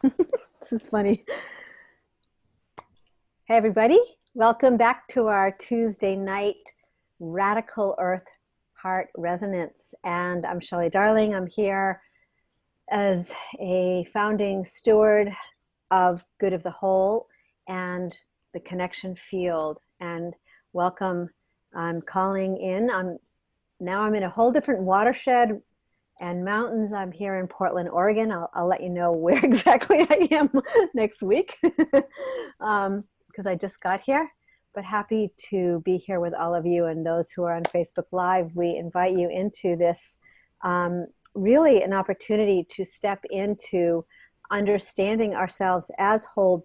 This is funny. Hey, everybody. Welcome back to our Tuesday night Radical Earth Heart Resonance. And I'm Shelley Darling. I'm here as a founding steward of Good of the Whole and the Connection Field. And welcome. I'm calling in. Now I'm in a whole different watershed and mountains. I'm here in Portland, Oregon. I'll let you know where exactly I am next week because I just got here. But happy to be here with all of you and those who are on Facebook Live. We invite you into this really an opportunity to step into understanding ourselves as whole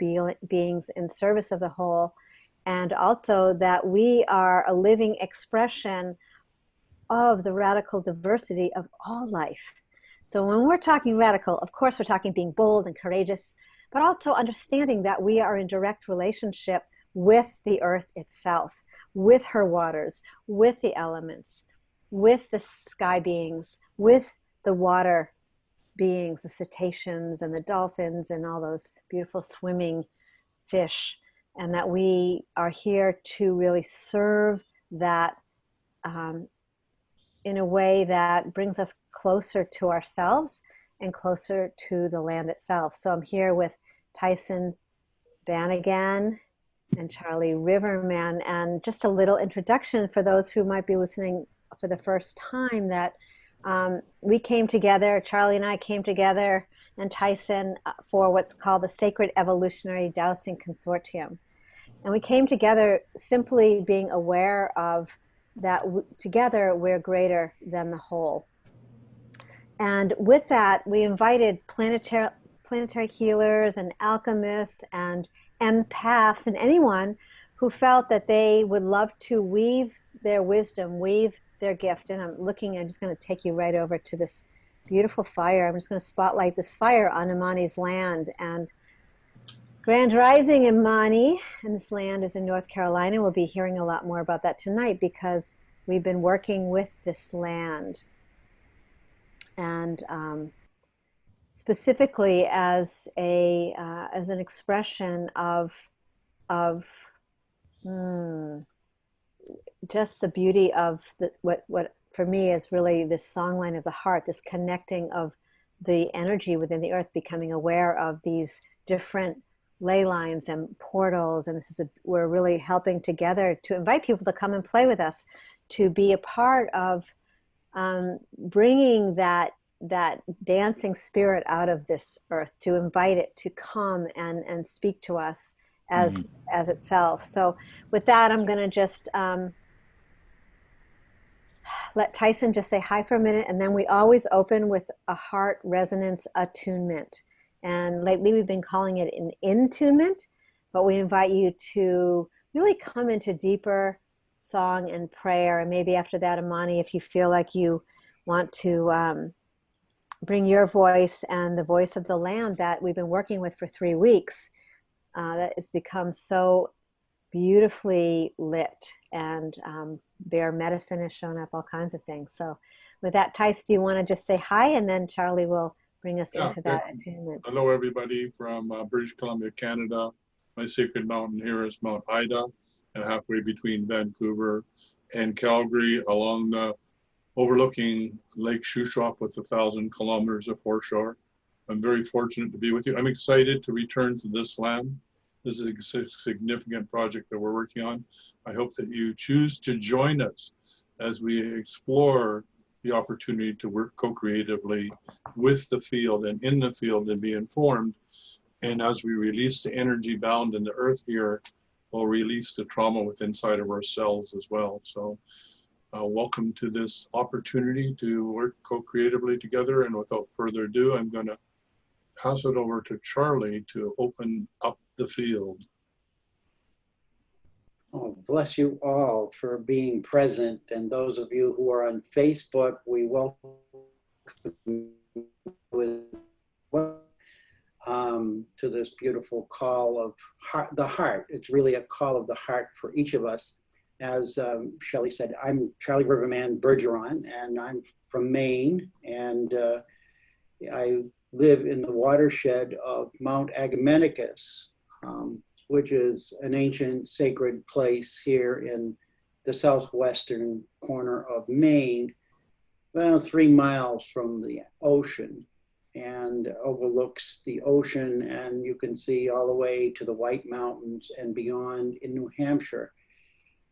beings in service of the whole, and also that we are a living expression of the radical diversity of all life. So when we're talking radical, of course, we're talking being bold and courageous, but also understanding that we are in direct relationship with the earth itself, with her waters, with the elements, with the sky beings, with the water beings, the cetaceans and the dolphins and all those beautiful swimming fish, and that we are here to really serve that in a way that brings us closer to ourselves and closer to the land itself. So I'm here with Tyhson, Banighen, and Charlie Riverman. And just a little introduction for those who might be listening for the first time, that we came together, Charlie and I came together, and Tyhson, for what's called the Sacred Evolutionary Dowsing Consortium. And we came together simply being aware of that together we're greater than the whole. And with that, we invited planetary healers and alchemists and empaths and anyone who felt that they would love to weave their wisdom, weave their gift. And I'm just going to take you right over to this beautiful fire. I'm just going to spotlight this fire on Imani's land. And Grand Rising, Imani, and this land is in North Carolina. We'll be hearing a lot more about that tonight because we've been working with this land. And specifically as an expression of just the beauty of what for me is really this songline of the heart, this connecting of the energy within the earth, becoming aware of these different ley lines and portals. And we're really helping together to invite people to come and play with us, to be a part of bringing that dancing spirit out of this earth, to invite it to come and speak to us as itself. So with that, I'm going to just let Tyhson just say hi for a minute, and then we always open with a heart resonance attunement. And lately we've been calling it an intunement, but we invite you to really come into deeper song and prayer. And maybe after that, Imani, if you feel like you want to bring your voice and the voice of the land that we've been working with for 3 weeks, that has become so beautifully lit, and Bear Medicine has shown up, all kinds of things. So with that, Tyson, do you want to just say hi, and then Charlie will bring us into that attunement. Hello, everybody from British Columbia, Canada. My sacred mountain here is Mount Ida, and halfway between Vancouver and Calgary, overlooking Lake Shuswap with 1,000 kilometers of foreshore. I'm very fortunate to be with you. I'm excited to return to this land. This is a significant project that we're working on. I hope that you choose to join us as we explore the opportunity to work co-creatively with the field and in the field and be informed. And as we release the energy bound in the earth here, we'll release the trauma within inside of ourselves as well. So welcome to this opportunity to work co-creatively together. And without further ado, I'm going to pass it over to Charlie to open up the field. Oh, bless you all for being present. And those of you who are on Facebook, we welcome you to this beautiful call of the heart. It's really a call of the heart for each of us. As Shelley said, I'm Charlie Riverman Bergeron, and I'm from Maine. And I live in the watershed of Mount Agamenticus, which is an ancient sacred place here in the southwestern corner of Maine, about 3 miles from the ocean, and overlooks the ocean, and you can see all the way to the White Mountains and beyond in New Hampshire.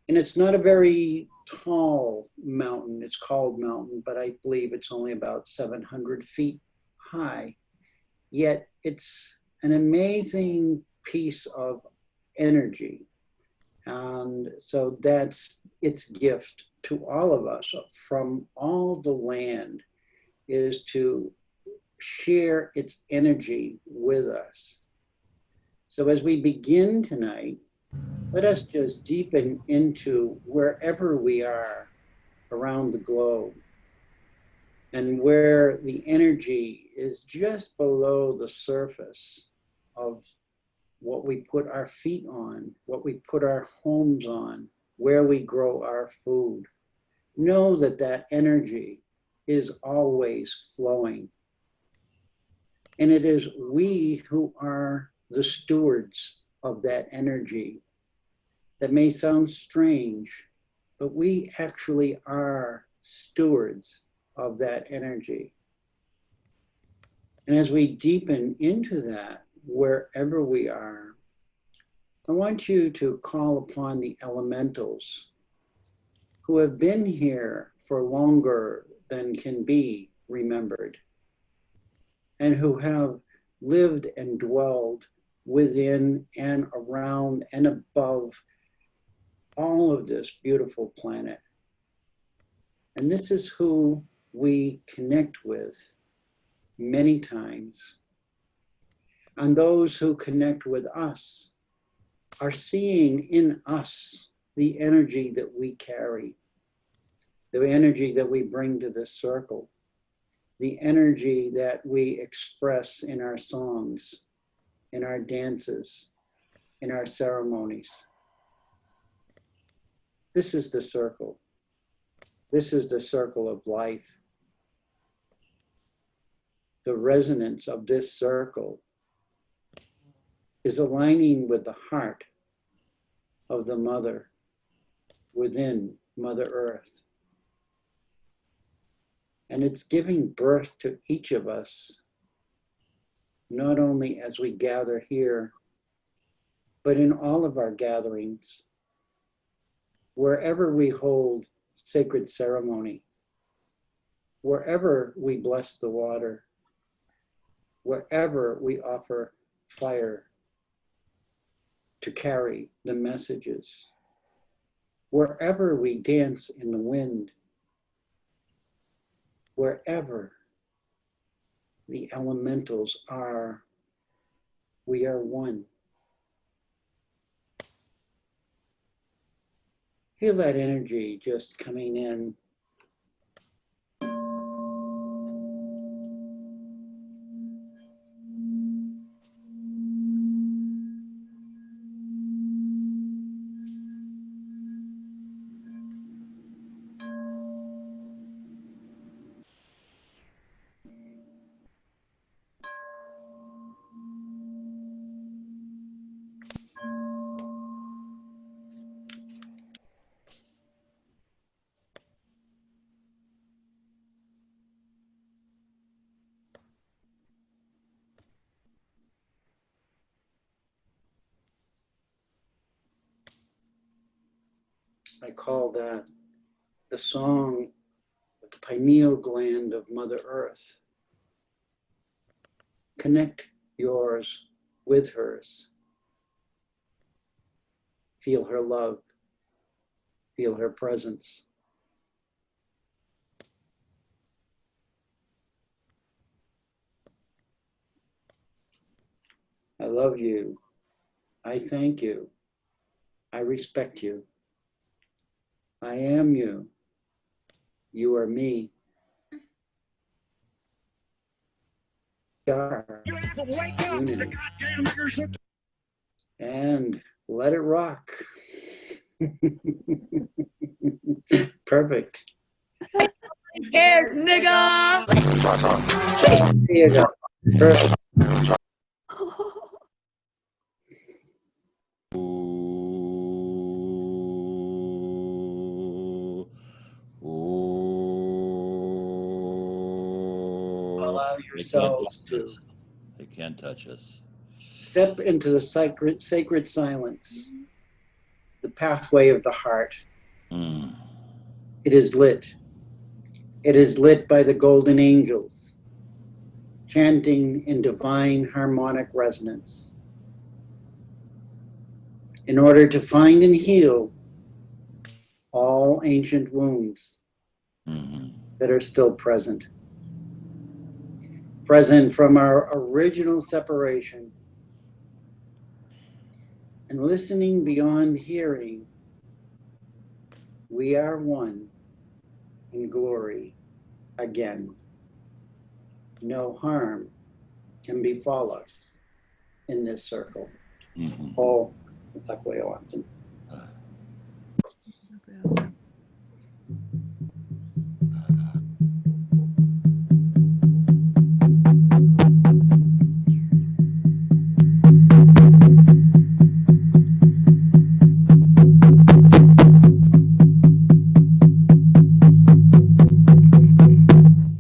And it's not a very tall mountain. It's called mountain, but I believe it's only about 700 feet high. Yet it's an amazing piece of energy. And so that's its gift to all of us from all the land, is to share its energy with us. So as we begin tonight, let us just deepen into wherever we are around the globe, and where the energy is just below the surface of what we put our feet on, what we put our homes on, where we grow our food. Know that that energy is always flowing. And it is we who are the stewards of that energy. That may sound strange, but we actually are stewards of that energy. And as we deepen into that, wherever we are, I want you to call upon the elementals who have been here for longer than can be remembered, and who have lived and dwelled within and around and above all of this beautiful planet. And this is who we connect with many times. And those who connect with us are seeing in us the energy that we carry, the energy that we bring to this circle, the energy that we express in our songs, in our dances, in our ceremonies. This is the circle. This is the circle of life. The resonance of this circle is aligning with the heart of the mother within Mother Earth. And it's giving birth to each of us, not only as we gather here, but in all of our gatherings, wherever we hold sacred ceremony, wherever we bless the water, wherever we offer fire to carry the messages, wherever we dance in the wind, wherever the elementals are, we are one. Feel that energy just coming in. I call that the song of the pineal gland of Mother Earth. Connect yours with hers. Feel her love. Feel her presence. I love you. I thank you. I respect you. I am you. You are me. We are unity. And let it rock. Perfect. Here, nigga. There you go. Allow yourselves to They can't touch us. step into the sacred silence, the pathway of the heart. Mm. It is lit. It is lit by the golden angels, chanting in divine harmonic resonance. In order to find and heal all ancient wounds that are still present. Present from our original separation. And listening beyond hearing, we are one in glory again. No harm can befall us in this circle. Oh, that's way awesome.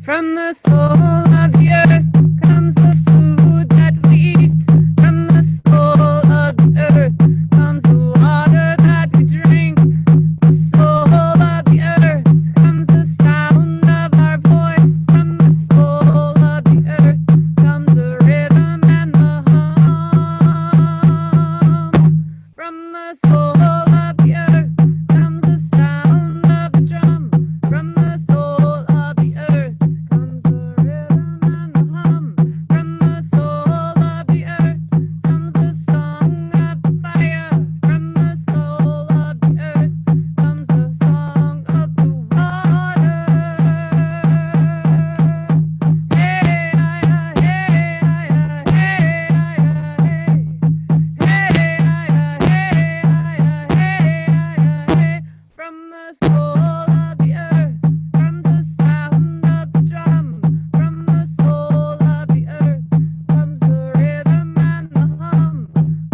From the soul of the earth comes the food that we eat. From the soul of the earth comes the water that we drink. The soul of the earth comes the sound of our voice. From the soul of the earth comes the rhythm and the hum. From the soul of the earth comes the sound of the drum. From the soul of the earth comes the rhythm and the hum. From the soul of the earth comes the song of the fire. From the soul of the earth comes the song of the water. Hey, hey, from the soul of the earth comes the sound of the drum. From the soul of the earth comes the rhythm and the hum.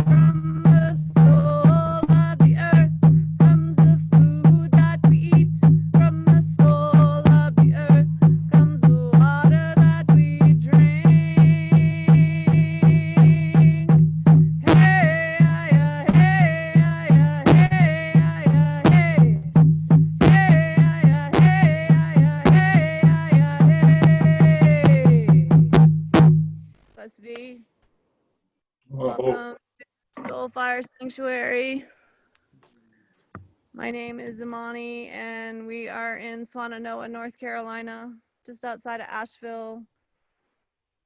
From the soul of the earth comes the food that we eat. From the soul of the earth comes the water that we drink. Blessed be. Welcome to Soul Fire Sanctuary. My name is Imani, and we are in Swannanoa, North Carolina, just outside of Asheville,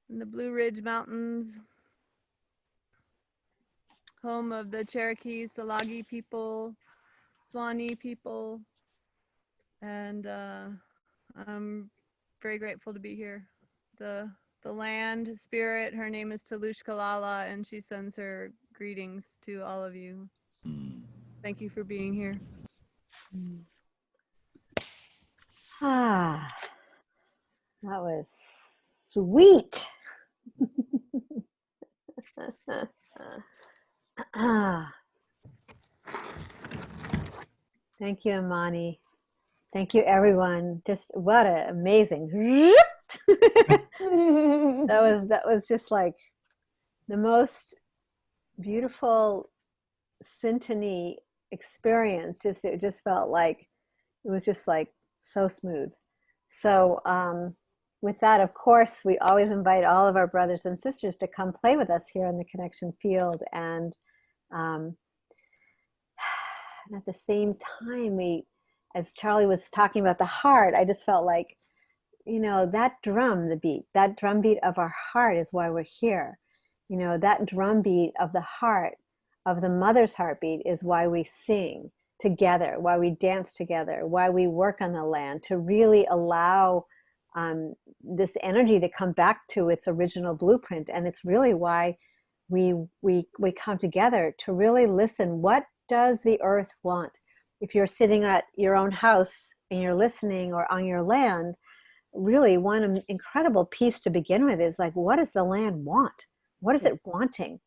in the Blue Ridge Mountains, home of the Cherokee, Salagi people, Swanee people, and I'm very grateful to be here. The land spirit, her name is Talush Kalala, and she sends her greetings to all of you. Thank you for being here. Ah, that was sweet. Thank you, Imani. Thank you, everyone. Just what an amazing. that was just like the most beautiful symphony experience. It just felt like it was just like so smooth. So with that, of course, we always invite all of our brothers and sisters to come play with us here in the connection field. And at the same time, as Charlie was talking about the heart, I just felt like, that drum beat of our heart is why we're here. That drum beat of the heart, of the mother's heartbeat, is why we sing together, why we dance together, why we work on the land, to really allow this energy to come back to its original blueprint. And it's really why we come together to really listen. What does the earth want? If you're sitting at your own house and you're listening, or on your land, really one incredible piece to begin with is like, what does the land want? What is it wanting?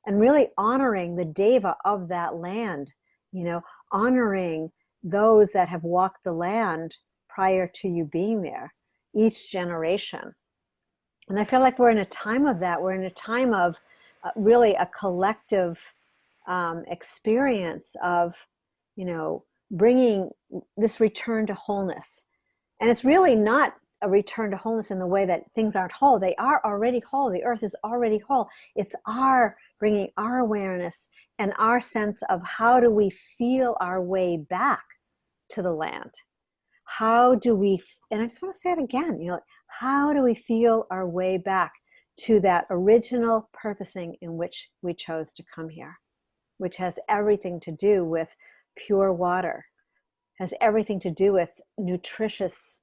And really honoring the deva of that land, you know, honoring those that have walked the land prior to you being there, each generation. And I feel like we're in a time of that. We're in a time of really a collective experience of, you know, bringing this return to wholeness. And it's really not a return to wholeness in the way that things aren't whole. They are already whole. The earth is already whole. It's our bringing our awareness and our sense of how do we feel our way back to the land. How do we, and I just want to say it again, you know, how do we feel our way back to that original purposing in which we chose to come here, which has everything to do with pure water, has everything to do with nutritious,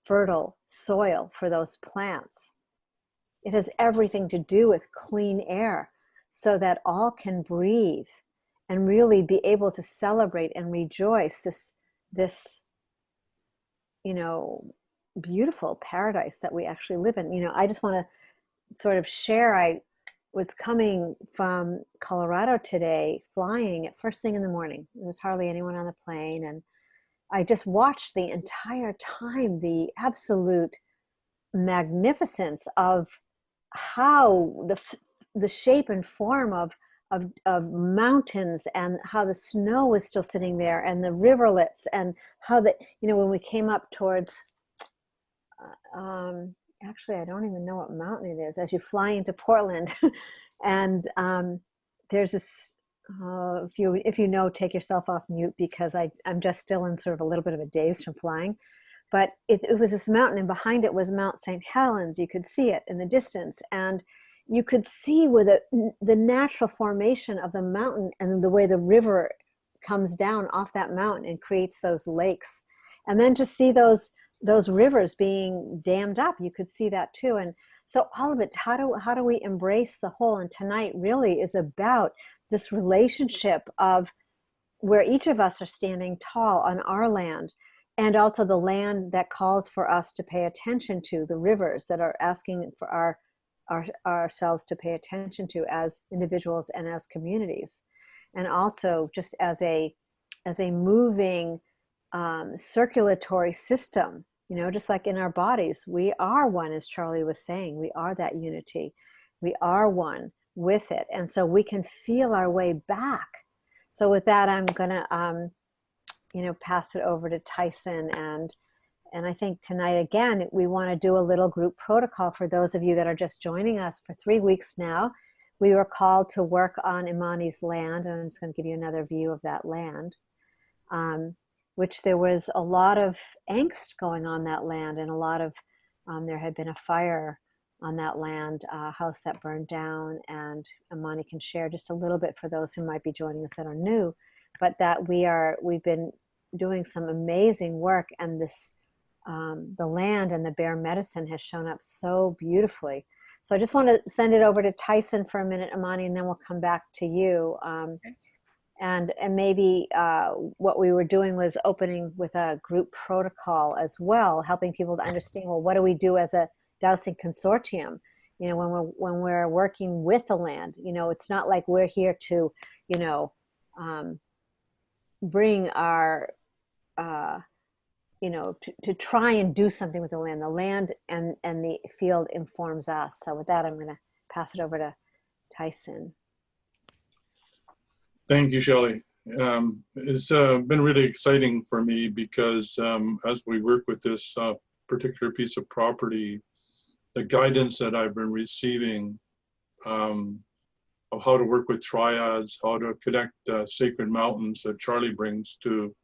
fertile soil for those plants. It has everything to do with clean air so that all can breathe and really be able to celebrate and rejoice this, you know, beautiful paradise that we actually live in. You know, I just want to sort of share, I was coming from Colorado today, flying at first thing in the morning. There was hardly anyone on the plane, and I just watched the entire time the absolute magnificence of how the shape and form of mountains, and how the snow was still sitting there, and the riverlets, and how that, you know, when we came up towards actually I don't even know what mountain it is as you fly into Portland. And there's this if you know, take yourself off mute, because I'm just still in sort of a little bit of a daze from flying. But it was this mountain, and behind it was Mount St. Helens. You could see it in the distance, and you could see where the natural formation of the mountain and the way the river comes down off that mountain and creates those lakes. And then to see those rivers being dammed up, you could see that too. And so all of it, how do we embrace the whole? And tonight really is about this relationship of where each of us are standing tall on our land, and also the land that calls for us to pay attention to, the rivers that are asking for ourselves to pay attention to as individuals and as communities. And also just as a moving circulatory system, you know, just like in our bodies, we are one, as Charlie was saying, we are that unity. We are one with it. And so we can feel our way back. So with that, I'm going to, you know, pass it over to Tyhson. And I think tonight, again, we want to do a little group protocol for those of you that are just joining us. For 3 weeks now, we were called to work on Imani's land. And I'm just going to give you another view of that land, which there was a lot of angst going on that land, and a lot of, there had been a fire on that land, a house that burned down, and Imani can share just a little bit for those who might be joining us that are new, but that we've been doing some amazing work, and this, the land and the bear medicine has shown up so beautifully. So I just want to send it over to Tyhson for a minute, Imani, and then we'll come back to you. Okay. And maybe what we were doing was opening with a group protocol as well, helping people to understand, well, what do we do as a dowsing consortium? You know, when we're working with the land, you know, it's not like we're here to, you know, bring our, you know, to try and do something with the land. The land and the field informs us. So with that, I'm going to pass it over to Tyhson. Thank you, Shelley. It's been really exciting for me because as we work with this particular piece of property, the guidance that I've been receiving of how to work with triads, how to connect sacred mountains that Charlie brings to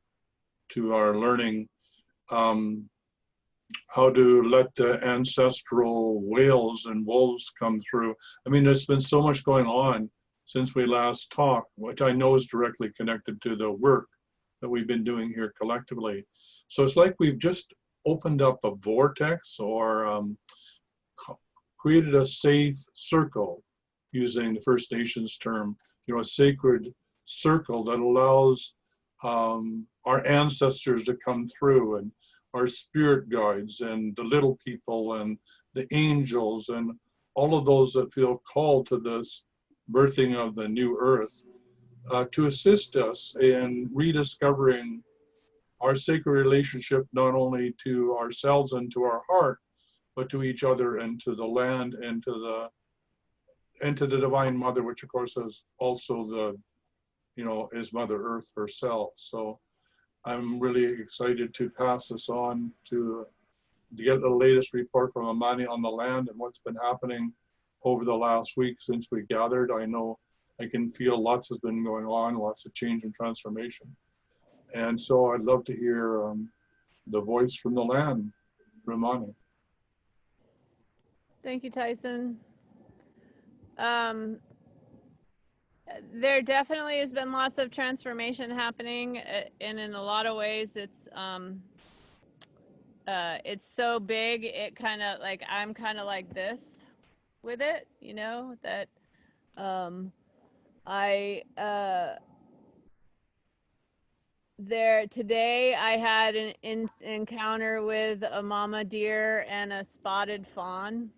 our learning, how to let the ancestral whales and wolves come through. I mean, there's been so much going on since we last talked, which I know is directly connected to the work that we've been doing here collectively. So it's like we've just opened up a vortex, or created a safe circle, using the First Nations term, you know, a sacred circle that allows our ancestors to come through. And our spirit guides and the little people and the angels and all of those that feel called to this birthing of the new earth, to assist us in rediscovering our sacred relationship, not only to ourselves and to our heart, but to each other and to the land and to the Divine Mother, which of course is also is Mother Earth herself. So I'm really excited to pass this on to get the latest report from Amani on the land and what's been happening over the last week since we gathered. I know I can feel lots has been going on, lots of change and transformation. And so I'd love to hear the voice from the land, Ramani. Thank you, Tyson. There definitely has been lots of transformation happening, and in a lot of ways, it's so big. It kind of like I'm kind of like this with it, that I there today I had an encounter with a mama deer and a spotted fawn.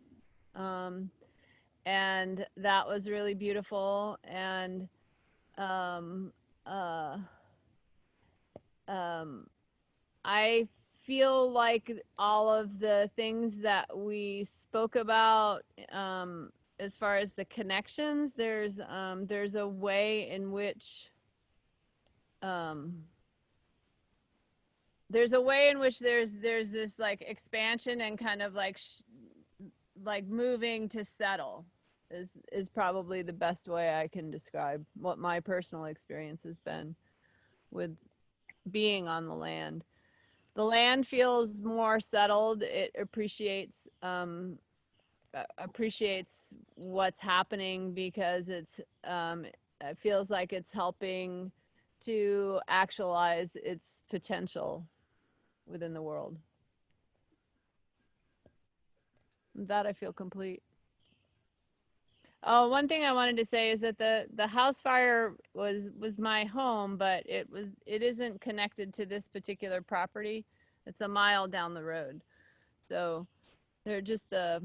And that was really beautiful. And I feel like all of the things that we spoke about, as far as the connections, there's a way in which there's this like expansion and kind of like like moving to settle is probably the best way I can describe what my personal experience has been with being on the land. The land feels more settled. It appreciates what's happening because it feels like it's helping to actualize its potential within the world. With that, I feel complete. Oh, one thing I wanted to say is that the house fire was my home, but it isn't connected to this particular property. It's a mile down the road. So they're just but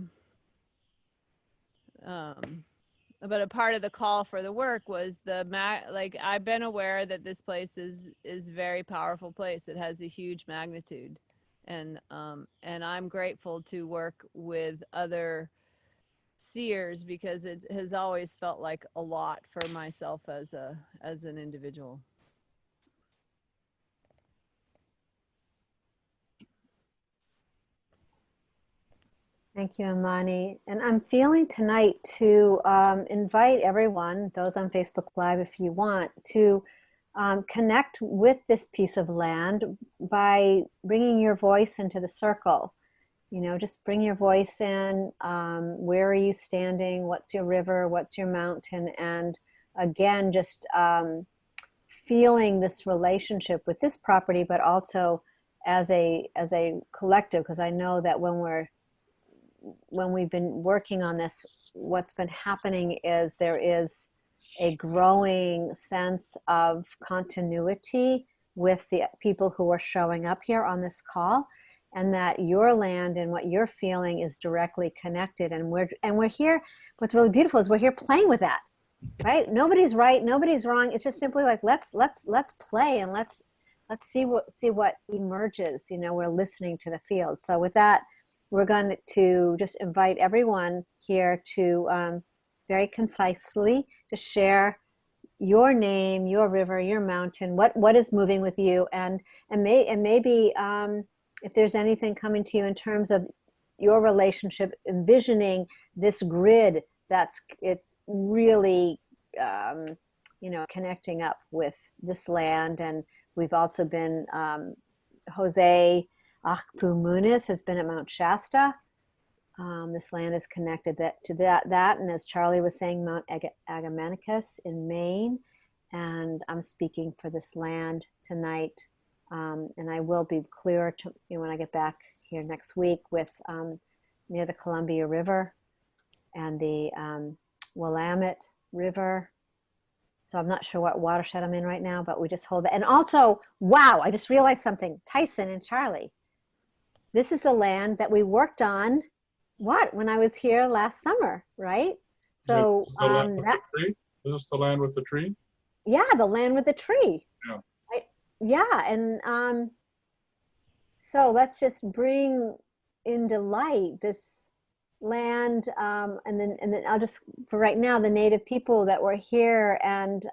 a part of the call for the work was like I've been aware that this place is a very powerful place. It has a huge magnitude, and I'm grateful to work with other seers because it has always felt like a lot for myself as an individual. Thank you, Amani. And I'm feeling tonight to invite everyone, those on Facebook Live if you want, to connect with this piece of land by bringing your voice into the circle. Just bring your voice in. Where are you standing? What's your river? What's your mountain? And again, just feeling this relationship with this property, but also as a collective, because I know that when we've been working on this, what's been happening is there is a growing sense of continuity with the people who are showing up here on this call, and that your land and what you're feeling is directly connected. And we're here. What's really beautiful is we're here playing with that, right? Nobody's right, nobody's wrong. It's just simply like let's play and let's see what emerges. We're listening to the field. So with that, we're going to just invite everyone here to very concisely to share your name, your river, your mountain, what is moving with you, and maybe if there's anything coming to you in terms of your relationship, envisioning this grid it's really connecting up with this land. And we've also been Jose Akpumunis has been at Mount Shasta. This land is connected to that, and as Charlie was saying, Mount Agamenicus in Maine. And I'm speaking for this land tonight, and I will be clearer to when I get back here next week with near the Columbia River and the Willamette River. So I'm not sure what watershed I'm in right now, but we just hold that. And also, wow, I just realized something. Tyhson and Charlie. this is the land that we worked on, when I was here last summer, right? So The land with that, the tree? Is this the land with the tree? yeah, the land with the tree. Yeah. Yeah, and so let's just bring into light this land, and then I'll just, for right now, the native people that were here, and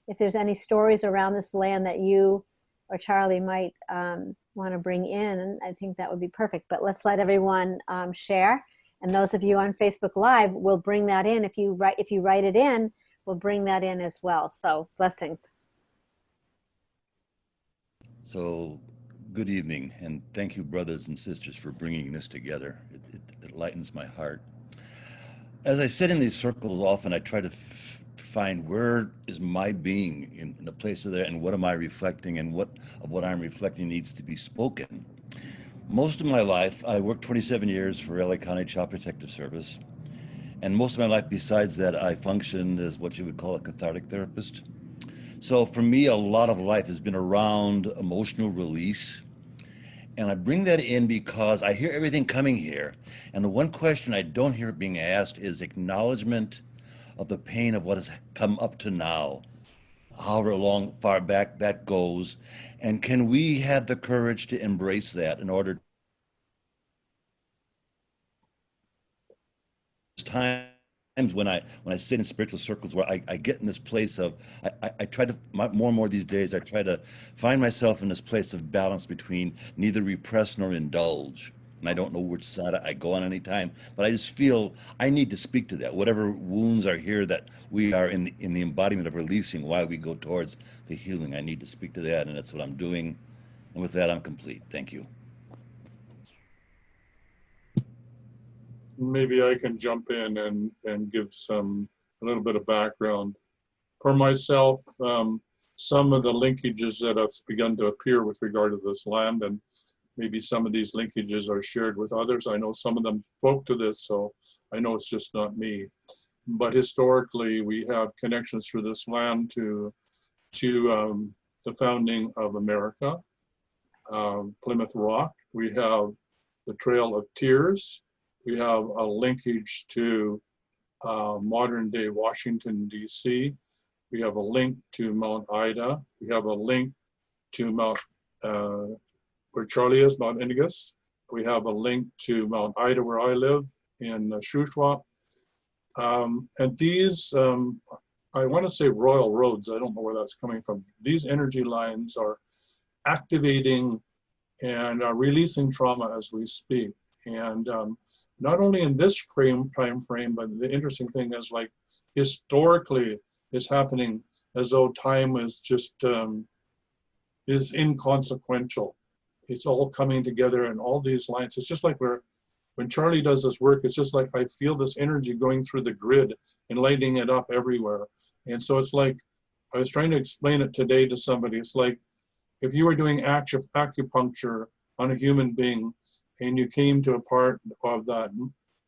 if there's any stories around this land that you or Charlie might want to bring in, and I think that would be perfect. But let's let everyone share, and those of you on Facebook Live will bring that in. If you write it in, we'll bring that in as well. So blessings. So, good evening, and thank you, brothers and sisters, for bringing this together. It lightens my heart. As I sit in these circles, often I try to find where is my being in the place of there, and what am I reflecting, and what of what I'm reflecting needs to be spoken. Most of my life, I worked 27 years for LA County Child Protective Service, and most of my life besides that, I functioned as what you would call a cathartic therapist. So for me, a lot of life has been around emotional release. And I bring that in because I hear everything coming here. And the one question I don't hear being asked is acknowledgement of the pain of what has come up to now, however long, far back that goes. And can we have the courage to embrace that in order to time when I sit in spiritual circles where I get in this place of I try to more and more these days I try to find myself in this place of balance between neither repress nor indulge, and I don't know which side I go on any time, but I just feel I need to speak to that, whatever wounds are here that we are in the embodiment of releasing while we go towards the healing. I need to speak to that, and that's what I'm doing, and with that I'm complete. Thank you. Maybe I can jump in and give a little bit of background. For myself, some of the linkages that have begun to appear with regard to this land, and maybe some of these linkages are shared with others. I know some of them spoke to this, so I know it's just not me. But historically, we have connections through this land to the founding of America, Plymouth Rock. We have the Trail of Tears. We have a linkage to modern day Washington, D.C. We have a link to Mount Ida. We have a link to Mount, where Charlie is, Mount Indigus. We have a link to Mount Ida, where I live, in Shuswap. And these, I want to say royal roads, I don't know where that's coming from. These energy lines are activating and releasing trauma as we speak. And not only in this time frame, but the interesting thing is, like, historically it's happening as though time is just is inconsequential. It's all coming together in all these lines. It's just like when Charlie does this work, it's just like I feel this energy going through the grid and lighting it up everywhere. And so it's like, I was trying to explain it today to somebody. It's like if you were doing acupuncture on a human being, and you came to a part of that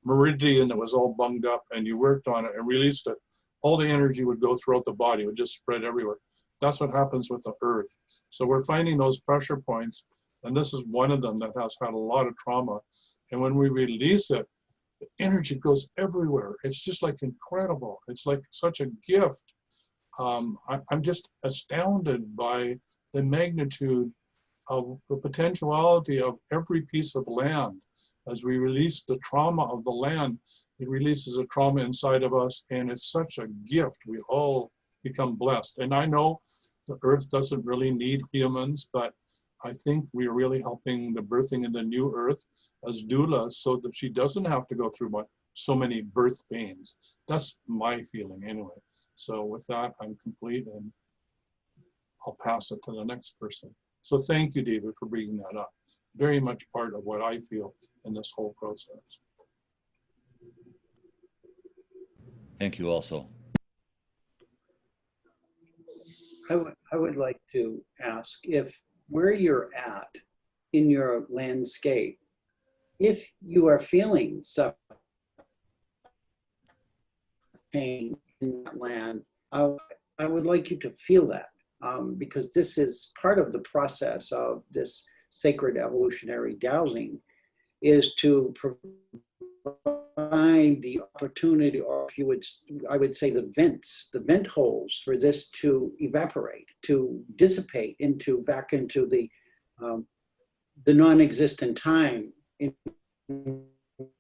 meridian that was all bunged up, and you worked on it and released it, all the energy would go throughout the body, it would just spread everywhere. That's what happens with the earth. So we're finding those pressure points, and this is one of them that has had a lot of trauma. And when we release it, the energy goes everywhere. It's just like incredible. It's like such a gift. I'm just astounded by the magnitude of the potentiality of every piece of land. As we release the trauma of the land, it releases a trauma inside of us, and it's such a gift. We all become blessed. And I know the earth doesn't really need humans, but I think we're really helping the birthing in the new earth as doulas, so that she doesn't have to go through so many birth pains. That's my feeling anyway. So with that, I'm complete, and I'll pass it to the next person. So thank you, David, for bringing that up. Very much part of what I feel in this whole process. Thank you also. I would like to ask if where you're at in your landscape, if you are feeling some pain in that land, I would like you to feel that, because this is part of the process of this sacred evolutionary dowsing, is to provide the opportunity, or if you would, I would say the vent holes for this to evaporate, to dissipate back into the non-existent time in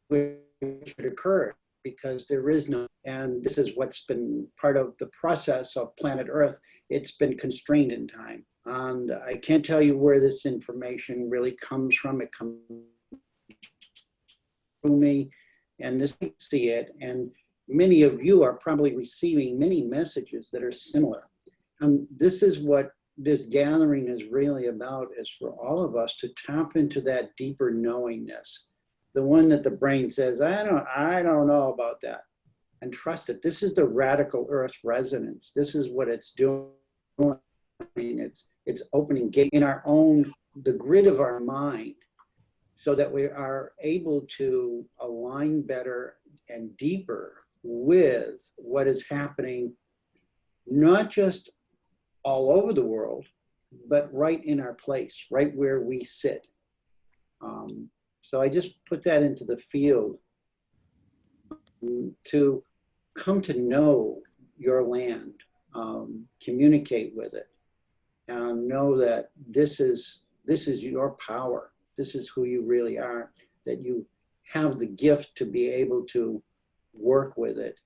which it occurred, because there is no, and this is what's been part of the process of planet Earth. It's been constrained in time. And I can't tell you where this information really comes from. It comes from me, and this see it. And many of you are probably receiving many messages that are similar. And this is what this gathering is really about, is for all of us to tap into that deeper knowingness, the one that the brain says, I don't know about that, and trust it. This is the radical earth resonance. This is what it's doing. It's opening gate in our own, the grid of our mind, so that we are able to align better and deeper with what is happening, not just all over the world, but right in our place, right where we sit. So I just put that into the field to come to know your land, communicate with it, and know that this is your power. This is who you really are, that you have the gift to be able to work with it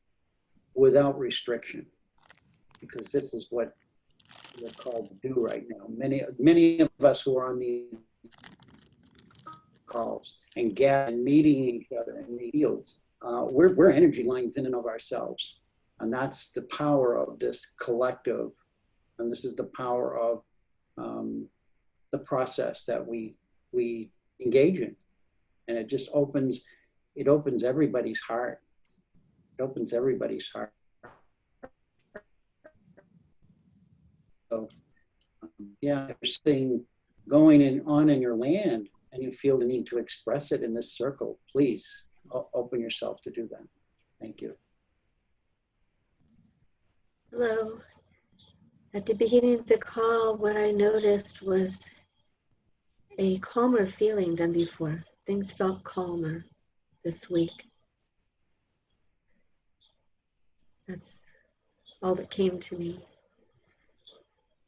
without restriction, because this is what we're called to do right now. Many of us who are on these calls and meeting each other in the fields, we're energy lines in and of ourselves. And that's the power of this collective. And this is the power of the process that we engage in. And it just opens everybody's heart. It opens everybody's heart. So yeah, if there's something going on in your land and you feel the need to express it in this circle, please open yourself to do that. Thank you. Hello. At the beginning of the call, what I noticed was a calmer feeling than before. Things felt calmer this week. That's all that came to me.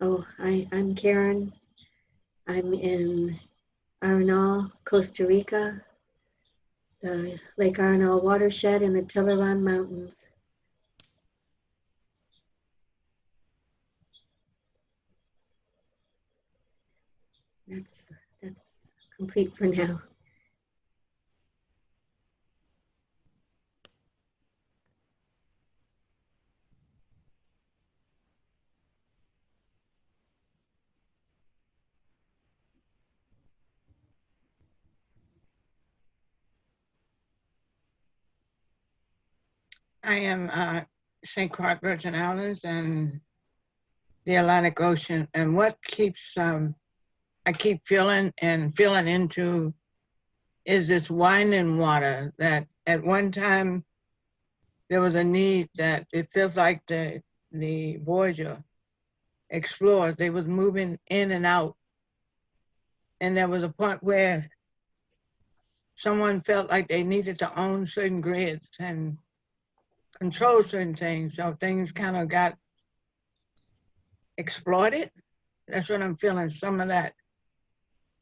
Oh, I'm Karen. I'm in Arenal, Costa Rica, the Lake Arenal watershed in the Tiburon Mountains. That's complete for now. I am St. Croix Virgin Islands and the Atlantic Ocean. And what keeps, I keep feeling into is this winding water that at one time there was a need that it feels like the Voyager explored, they was moving in and out. And there was a point where someone felt like they needed to own certain grids and control certain things. So things kind of got exploited. That's what I'm feeling, some of that.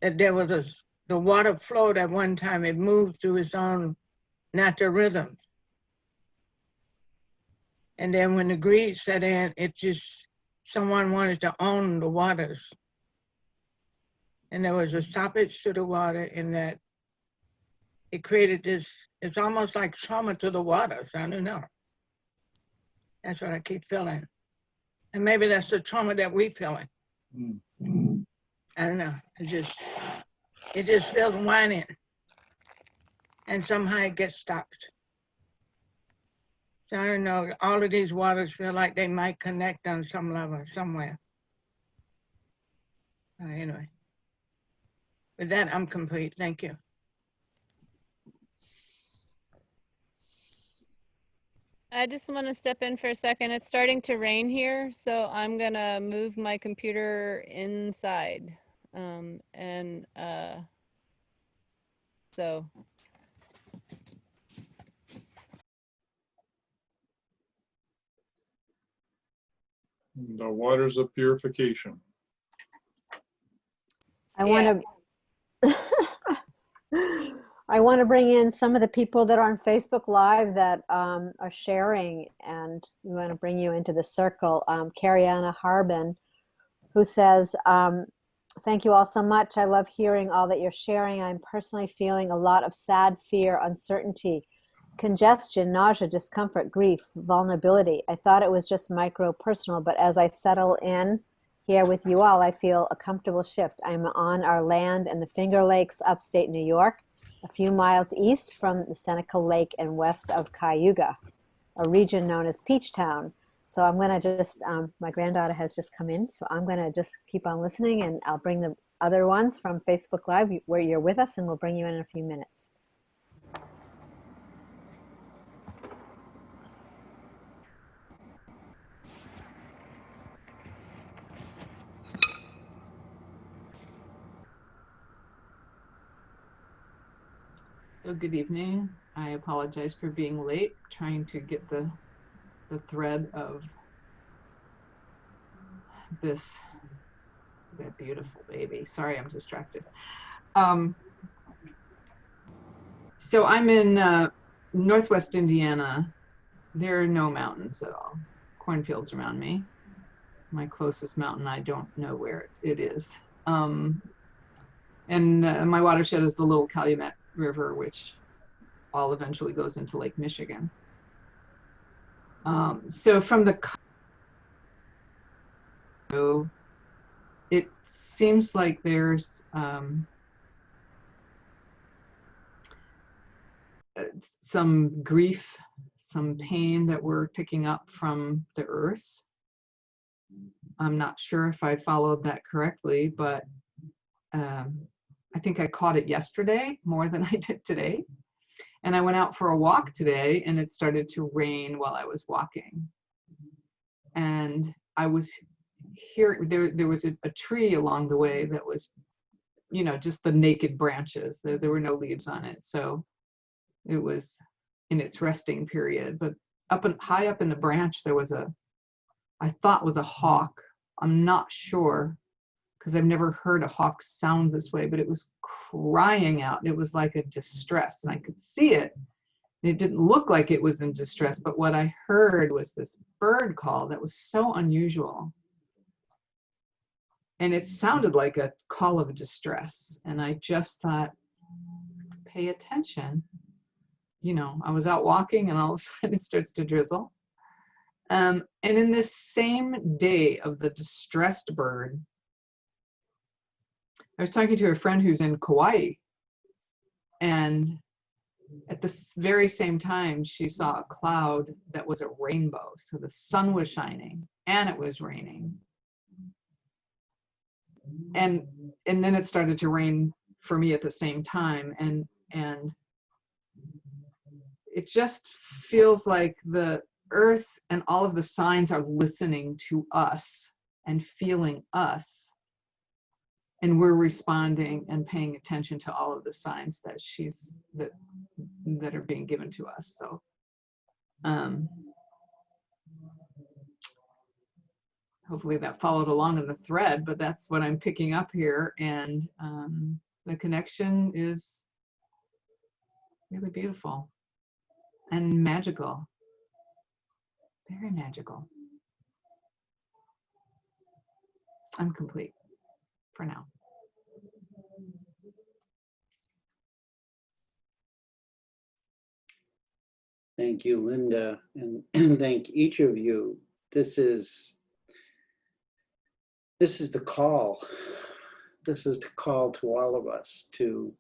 That there was the water flowed at one time, it moved through its own natural rhythms. And then when the greed set in, it just, someone wanted to own the waters. And there was a stoppage to the water in that it created this, it's almost like trauma to the waters, I don't know. That's what I keep feeling. And maybe that's the trauma that we feeling. I don't know, it just feels whining. And somehow it gets stopped. So I don't know, all of these waters feel like they might connect on some level, somewhere. Anyway, with that, I'm complete, thank you. I just want to step in for a second. It's starting to rain here, so I'm gonna move my computer inside. And so The waters of purification. I want to I want to bring in some of the people that are on Facebook Live that are sharing, and we want to bring you into the circle. Cariana Harbin, who says, thank you all so much. I love hearing all that you're sharing. I'm personally feeling a lot of sad fear, uncertainty, congestion, nausea, discomfort, grief, vulnerability. I thought it was just micro personal, but as I settle in here with you all, I feel a comfortable shift. I'm on our land in the Finger Lakes, upstate New York, a few miles east from the Seneca Lake and west of Cayuga, a region known as Peach Town. So I'm going to just, my granddaughter has just come in, so I'm going to just keep on listening, and I'll bring the other ones from Facebook Live where you're with us, and we'll bring you in a few minutes. So good evening. I apologize for being late, trying to get the thread of that beautiful baby. Sorry, I'm distracted. So I'm in Northwest Indiana. There are no mountains at all. Cornfields around me. My closest mountain, I don't know where it is. And my watershed is the Little Calumet River, which all eventually goes into Lake Michigan. So from the, it seems like there's some grief, some pain that we're picking up from the earth. I'm not sure if I followed that correctly, but I think I caught it yesterday more than I did today. And I went out for a walk today, and it started to rain while I was walking. And I was here, there was a tree along the way that was, you know, just the naked branches. There were no leaves on it. So it was in its resting period. But high up in the branch, there was I thought was a hawk. I'm not sure, because I've never heard a hawk sound this way, but it was crying out. It was like a distress, and I could see it. It didn't look like it was in distress, but what I heard was this bird call that was so unusual. And it sounded like a call of distress. And I just thought, pay attention. You know, I was out walking, and all of a sudden it starts to drizzle. And in this same day of the distressed bird, I was talking to a friend who's in Kauai, and at the very same time, she saw a cloud that was a rainbow. So the sun was shining and it was raining. And then it started to rain for me at the same time. And it just feels like the earth and all of the signs are listening to us and feeling us. And we're responding and paying attention to all of the signs that that are being given to us. So hopefully that followed along in the thread, but that's what I'm picking up here. And the connection is really beautiful and magical, very magical. I'm complete for now. Thank you, Linda, and thank each of you. This is the call. This is the call to all of us to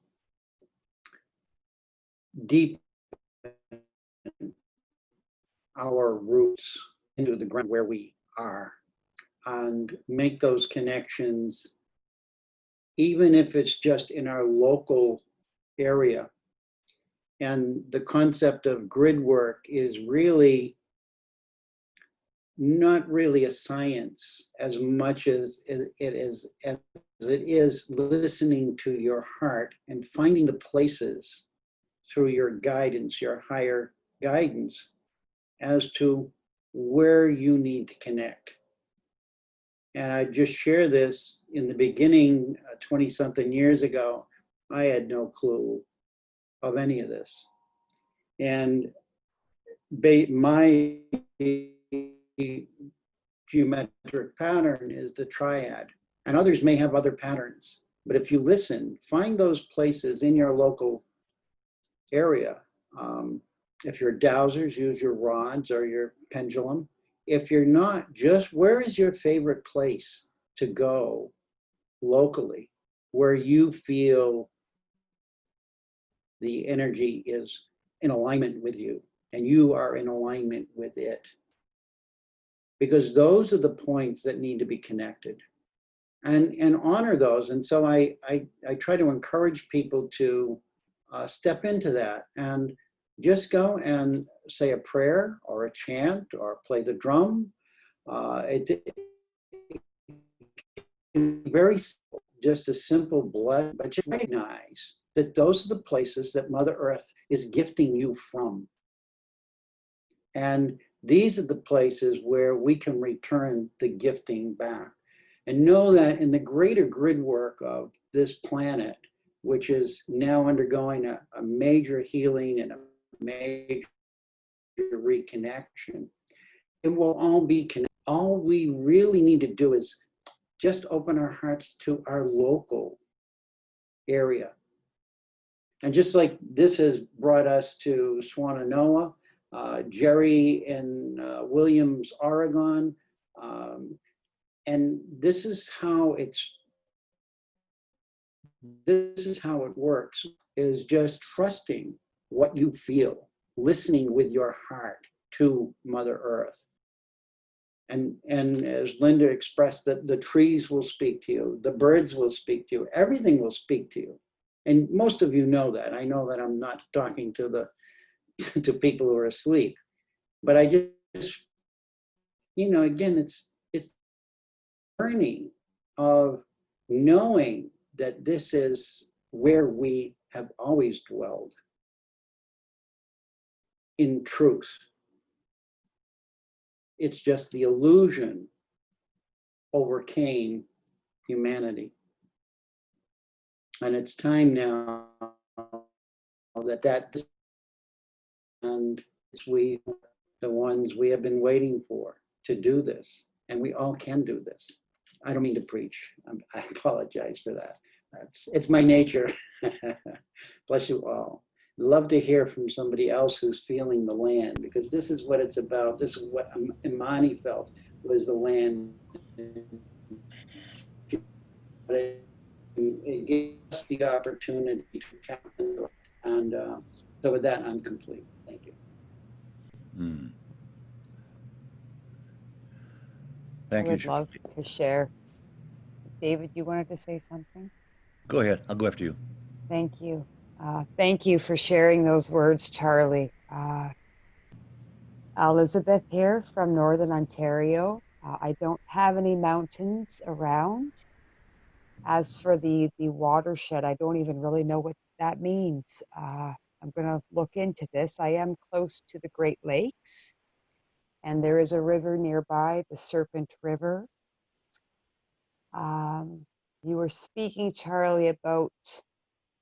deepen our roots into the ground where we are and make those connections, even if it's just in our local area. And the concept of grid work is really not really a science as much as it is it is listening to your heart and finding the places through your guidance, your higher guidance, as to where you need to connect. And I just share this in the beginning, 20 something years ago, I had no clue of any of this. And my geometric pattern is the triad, and others may have other patterns. But if you listen, find those places in your local area. If you're dowsers, use your rods or your pendulum. If you're not, just where is your favorite place to go locally, where you feel the energy is in alignment with you and you are in alignment with it? Because those are the points that need to be connected, and honor those. And so I try to encourage people to step into that and just go and say a prayer or a chant or play the drum. It very simple, just a simple bless, but just recognize that those are the places that Mother Earth is gifting you from. And these are the places where we can return the gifting back. And know that in the greater grid work of this planet, which is now undergoing a major healing and a major reconnection, it will all be connected. All we really need to do is just open our hearts to our local area. And just like this has brought us to Swannanoa, Jerry in Williams, Oregon, and this is how it works, is just trusting what you feel, listening with your heart to Mother Earth. And as Linda expressed, that the trees will speak to you, the birds will speak to you, everything will speak to you. And most of you know that. I know that I'm not talking to to people who are asleep, but I just, again, it's journey of knowing that this is where we have always dwelled in truth. It's just the illusion overcame humanity. And it's time now that and we, the ones we have been waiting for, to do this. And we all can do this. I don't mean to preach. I apologize for that. It's my nature. Bless you all. Love to hear from somebody else who's feeling the land, because this is what it's about. This is what Imani felt was the land. It gave us the opportunity to tap into it. And so with that, I'm complete. Thank you. Thank I you. would love to share. David, you wanted to say something? Go ahead. I'll go after you. Thank you. Thank you for sharing those words, Charlie. Elizabeth here from Northern Ontario. I don't have any mountains around. As for the watershed, I don't even really know what that means. I'm going to look into this. I am close to the Great Lakes, and there is a river nearby, the Serpent River. You were speaking, Charlie, about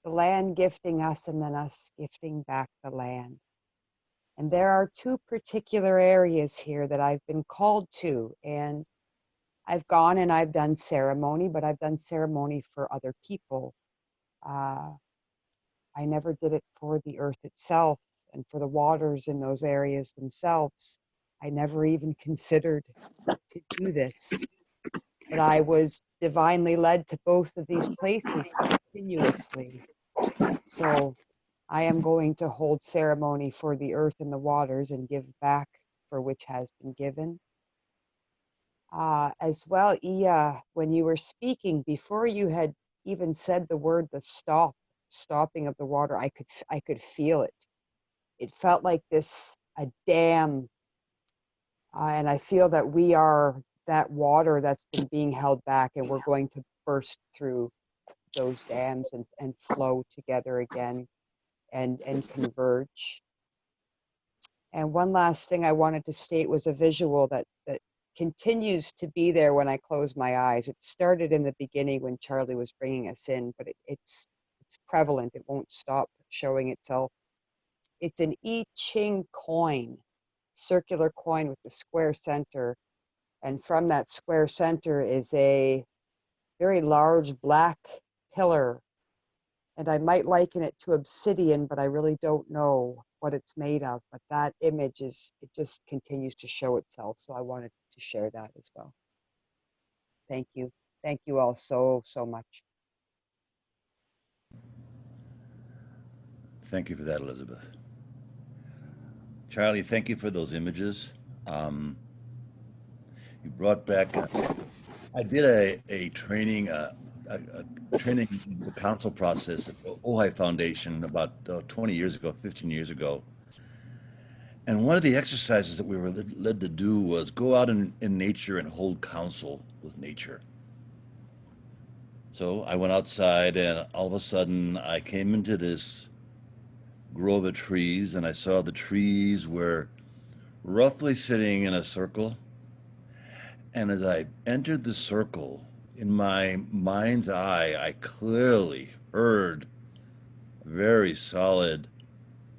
the land gifting us and then us gifting back the land. And there are two particular areas here that I've been called to, and I've gone and I've done ceremony, but I've done ceremony for other people. I never did it for the earth itself and for the waters in those areas themselves. I never even considered to do this, but I was divinely led to both of these places continuously. So I am going to hold ceremony for the earth and the waters and give back for which has been given. As well, Iya, when you were speaking, before you had even said the word, the stopping of the water, I could feel it. It felt like a dam. And I feel that we are that water that's been being held back, and we're going to burst through those dams and flow together again and converge. And one last thing I wanted to state was a visual that continues to be there when I close my eyes. It started in the beginning when Charlie was bringing us in, but it's prevalent. It won't stop showing itself. It's an I Ching coin, circular coin with the square center. And from that square center is a very large black pillar. And I might liken it to obsidian, but I really don't know what it's made of. But that image it just continues to show itself. So I wanted to share that as well. Thank you. Thank you all so much. Thank you for that, Elizabeth. Charlie, thank you for those images. You brought back, I did a training, training the council process at the Ojai Foundation about 20 years ago, 15 years ago. And one of the exercises that we were led to do was go out in nature and hold counsel with nature. So I went outside and all of a sudden I came into this grove of trees and I saw the trees were roughly sitting in a circle. And as I entered the circle, in my mind's eye, I clearly heard a very solid,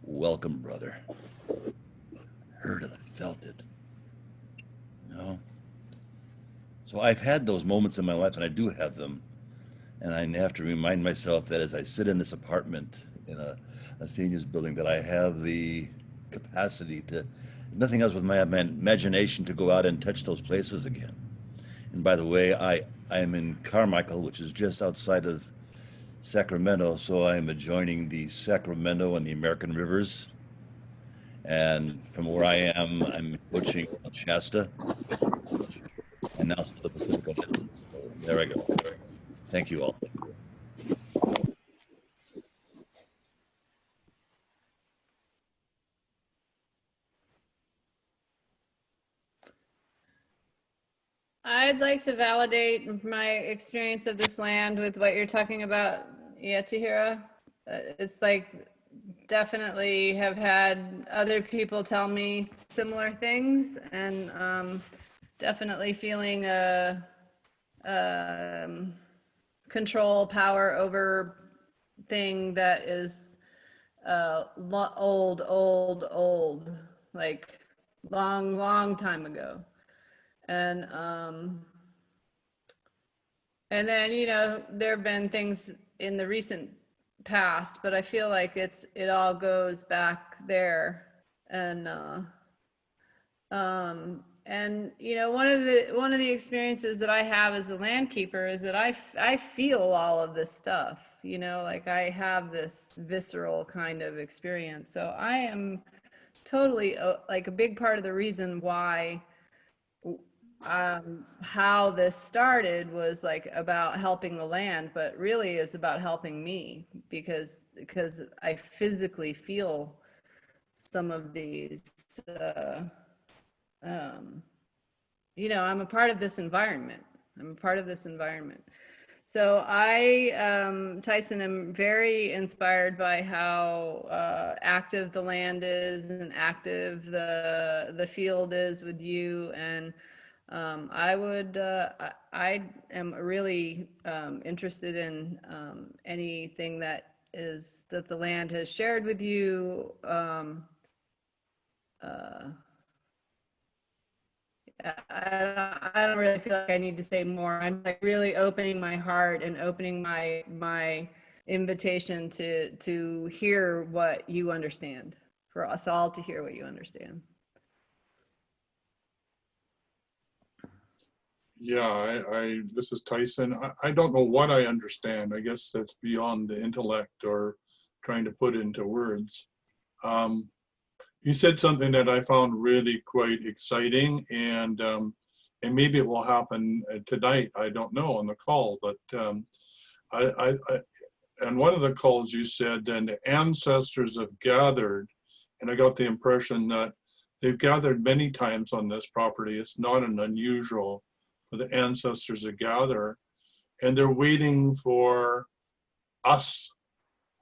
welcome, brother. I heard it, I felt it. You know? So I've had those moments in my life, and I do have them. And I have to remind myself that as I sit in this apartment in a seniors building, that I have the capacity to, nothing else with my imagination, to go out and touch those places again. And by the way, I am in Carmichael, which is just outside of Sacramento, so I am adjoining the Sacramento and the American rivers. And from where I am, I'm approaching Shasta, and now to the Pacific Ocean. So there I go. Thank you all. I'd like to validate my experience of this land with what you're talking about, Yetihira. It's like definitely have had other people tell me similar things, and definitely feeling a control, power over thing that is old, like long time ago. And then, you know, there have been things in the recent past, but I feel like it all goes back there. And you know, one of the experiences that I have as a land keeper is that I feel all of this stuff, you know, like I have this visceral kind of experience. So I am totally like a big part of the reason why how this started was like about helping the land, but really is about helping me because I physically feel some of these you know, I'm a part of this environment. So I, Tyhson, am very inspired by how active the land is and active the field is with you. And I am really interested in anything that the land has shared with you. I don't really feel like I need to say more. I'm like really opening my heart and opening my invitation to hear what you understand, for us all to hear what you understand. Yeah, this is Tyhson. I don't know what I understand. I guess that's beyond the intellect or trying to put into words. You said something that I found really quite exciting, and maybe it will happen tonight. I don't know on the call, but and one of the calls you said, and the ancestors have gathered, and I got the impression that they've gathered many times on this property. It's not an unusual for the ancestors to gather. and they're waiting for us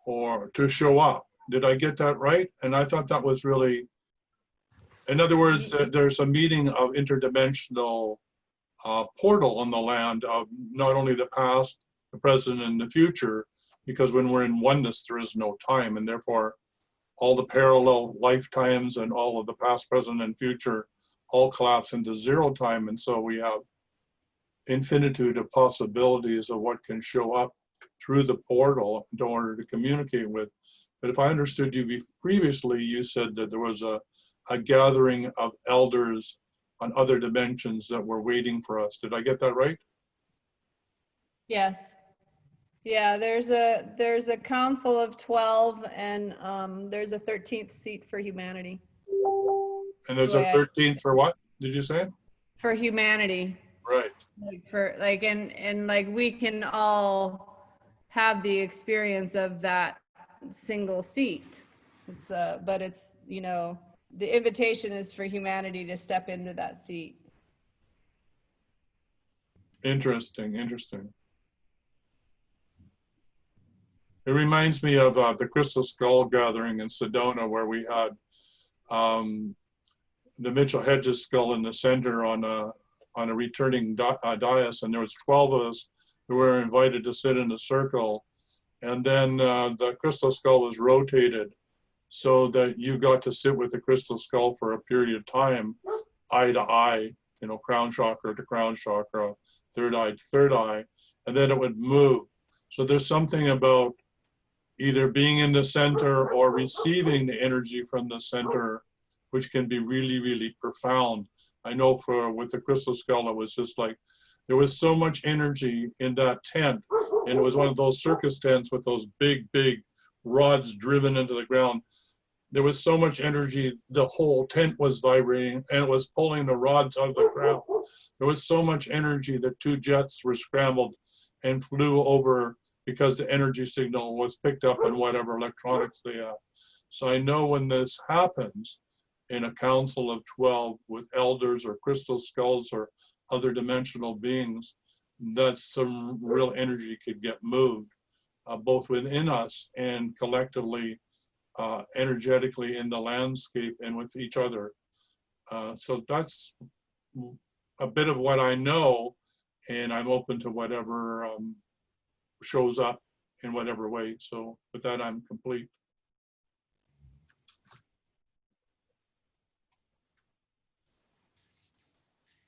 or to show up. Did I get that right? And I thought that was really, in other words, there's a meeting of interdimensional portal on the land of not only the past, the present, and the future, because when we're in oneness, there is no time, and therefore all the parallel lifetimes and all of the past, present, and future all collapse into zero time. And so we have infinitude of possibilities of what can show up through the portal in order to communicate with. But if I understood you previously, you said that there was a gathering of elders on other dimensions that were waiting for us. Did I get that right? Yes. Yeah, there's a council of 12, and there's a 13th seat for humanity. And there's a 13th for what? Did you say? For humanity. Right. Like for like and like we can all have the experience of that single seat. It's but it's, you know, the invitation is for humanity to step into that seat. Interesting, interesting. It reminds me of the Crystal Skull gathering in Sedona, where we had the Mitchell Hedges skull in the center on a returning dais, and there was 12 of us who were invited to sit in a circle, and then the crystal skull was rotated so that you got to sit with the crystal skull for a period of time, eye to eye, you know, crown chakra to crown chakra, third eye to third eye, and then it would move. So there's something about either being in the center or receiving the energy from the center, which can be really, really profound. I know with the crystal skull, it was just like, there was so much energy in that tent, and it was one of those circus tents with those big, big rods driven into the ground. There was so much energy, the whole tent was vibrating, and it was pulling the rods out of the ground. There was so much energy that 2 jets were scrambled and flew over because the energy signal was picked up on whatever electronics they have. So I know when this happens in a council of 12 with elders or crystal skulls or other dimensional beings, that some real energy could get moved, both within us and collectively, energetically in the landscape and with each other. So that's a bit of what I know, and I'm open to whatever shows up in whatever way. So with that, I'm complete.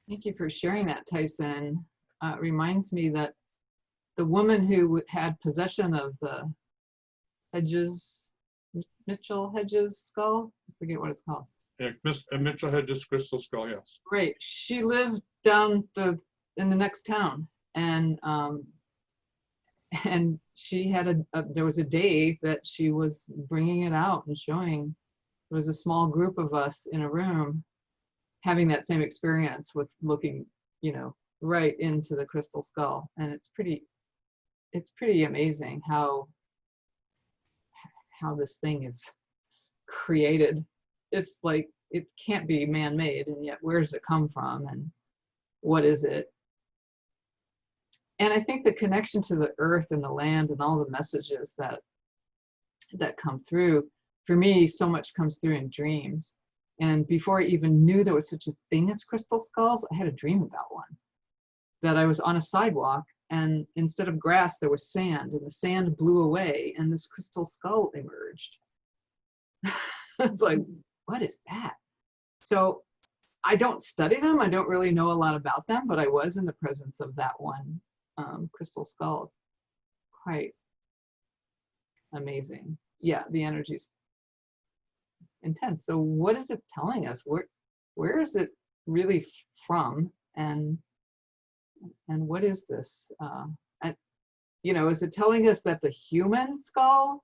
Thank you for sharing that, Tyhson. It reminds me that the woman who had possession of the Hedges, Mitchell Hedges skull, I forget what it's called. Yeah, Mitchell Hedges crystal skull, yes. Right, she lived down in the next town, and she had there was a day that she was bringing it out and showing. There was a small group of us in a room having that same experience with looking, you know, right into the crystal skull. And it's pretty amazing how this thing is created. It's like, it can't be man-made, and yet where does it come from and what is it? And I think the connection to the earth and the land and all the messages that come through, for me, so much comes through in dreams. And before I even knew there was such a thing as crystal skulls, I had a dream about one. That I was on a sidewalk, and instead of grass, there was sand, and the sand blew away, and this crystal skull emerged. It's like, what is that? So I don't study them. I don't really know a lot about them, but I was in the presence of that one crystal skull. It's quite amazing. Yeah, the energy's intense. So what is it telling us? Where is it really from? And what is this? And, you know, is it telling us that the human skull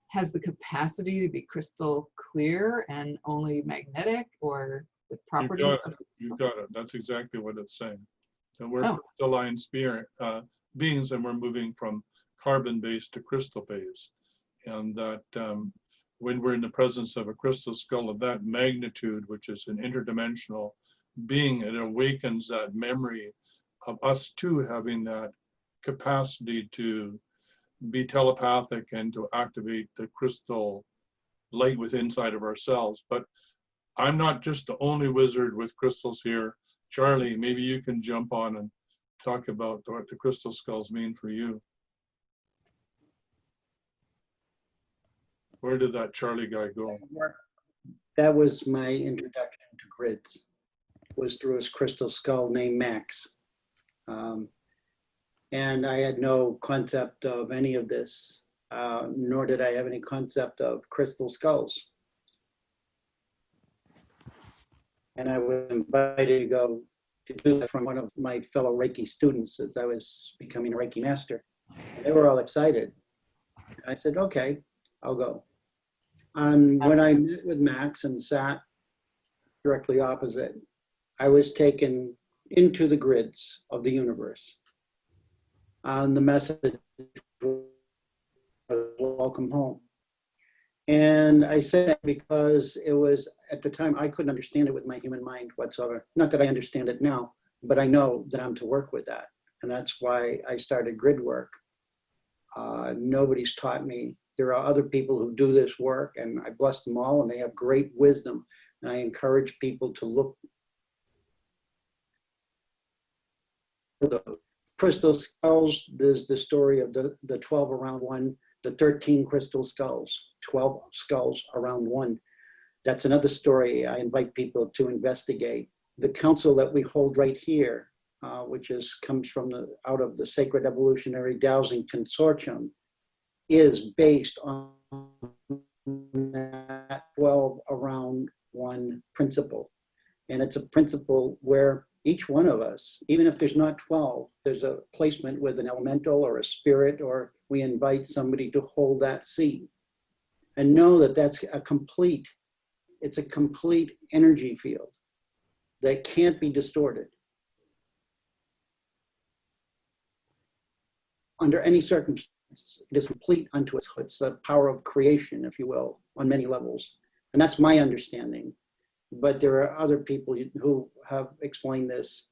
has the capacity to be crystal clear and only magnetic, or the properties? You got it. That's exactly what it's saying. And we're crystalline spirit beings, and we're moving from carbon-based to crystal-based. And that when we're in the presence of a crystal skull of that magnitude, which is an interdimensional being, it awakens that memory of us too having that capacity to be telepathic and to activate the crystal light within inside of ourselves. But I'm not just the only wizard with crystals here. Charlie, maybe you can jump on and talk about what the crystal skulls mean for you. Where did that Charlie guy go? That was my introduction to grids, was through his crystal skull named Max. And I had no concept of any of this, nor did I have any concept of crystal skulls. And I was invited to go to do that from one of my fellow Reiki students as I was becoming a Reiki master. And they were all excited. And I said, okay, I'll go. And when I met with Max and sat directly opposite, I was taken into the grids of the universe. And the message was, welcome home. And I said that because it was, at the time, I couldn't understand it with my human mind whatsoever. Not that I understand it now, but I know that I'm to work with that. And that's why I started grid work. Nobody's taught me. There are other people who do this work, and I bless them all, and they have great wisdom. And I encourage people to look for the crystal skulls. There's the story of the 12 around one, the 13 crystal skulls, 12 skulls around one. That's another story I invite people to investigate. The council that we hold right here, which comes from out of the Sacred Evolutionary Dowsing Consortium, is based on that 12 around one principle. And it's a principle where each one of us, even if there's not 12, there's a placement with an elemental or a spirit, or we invite somebody to hold that seat. And know that that's it's a complete energy field that can't be distorted under any circumstances. It is complete unto its. It's the power of creation, if you will, on many levels. And that's my understanding. But there are other people who have explained this.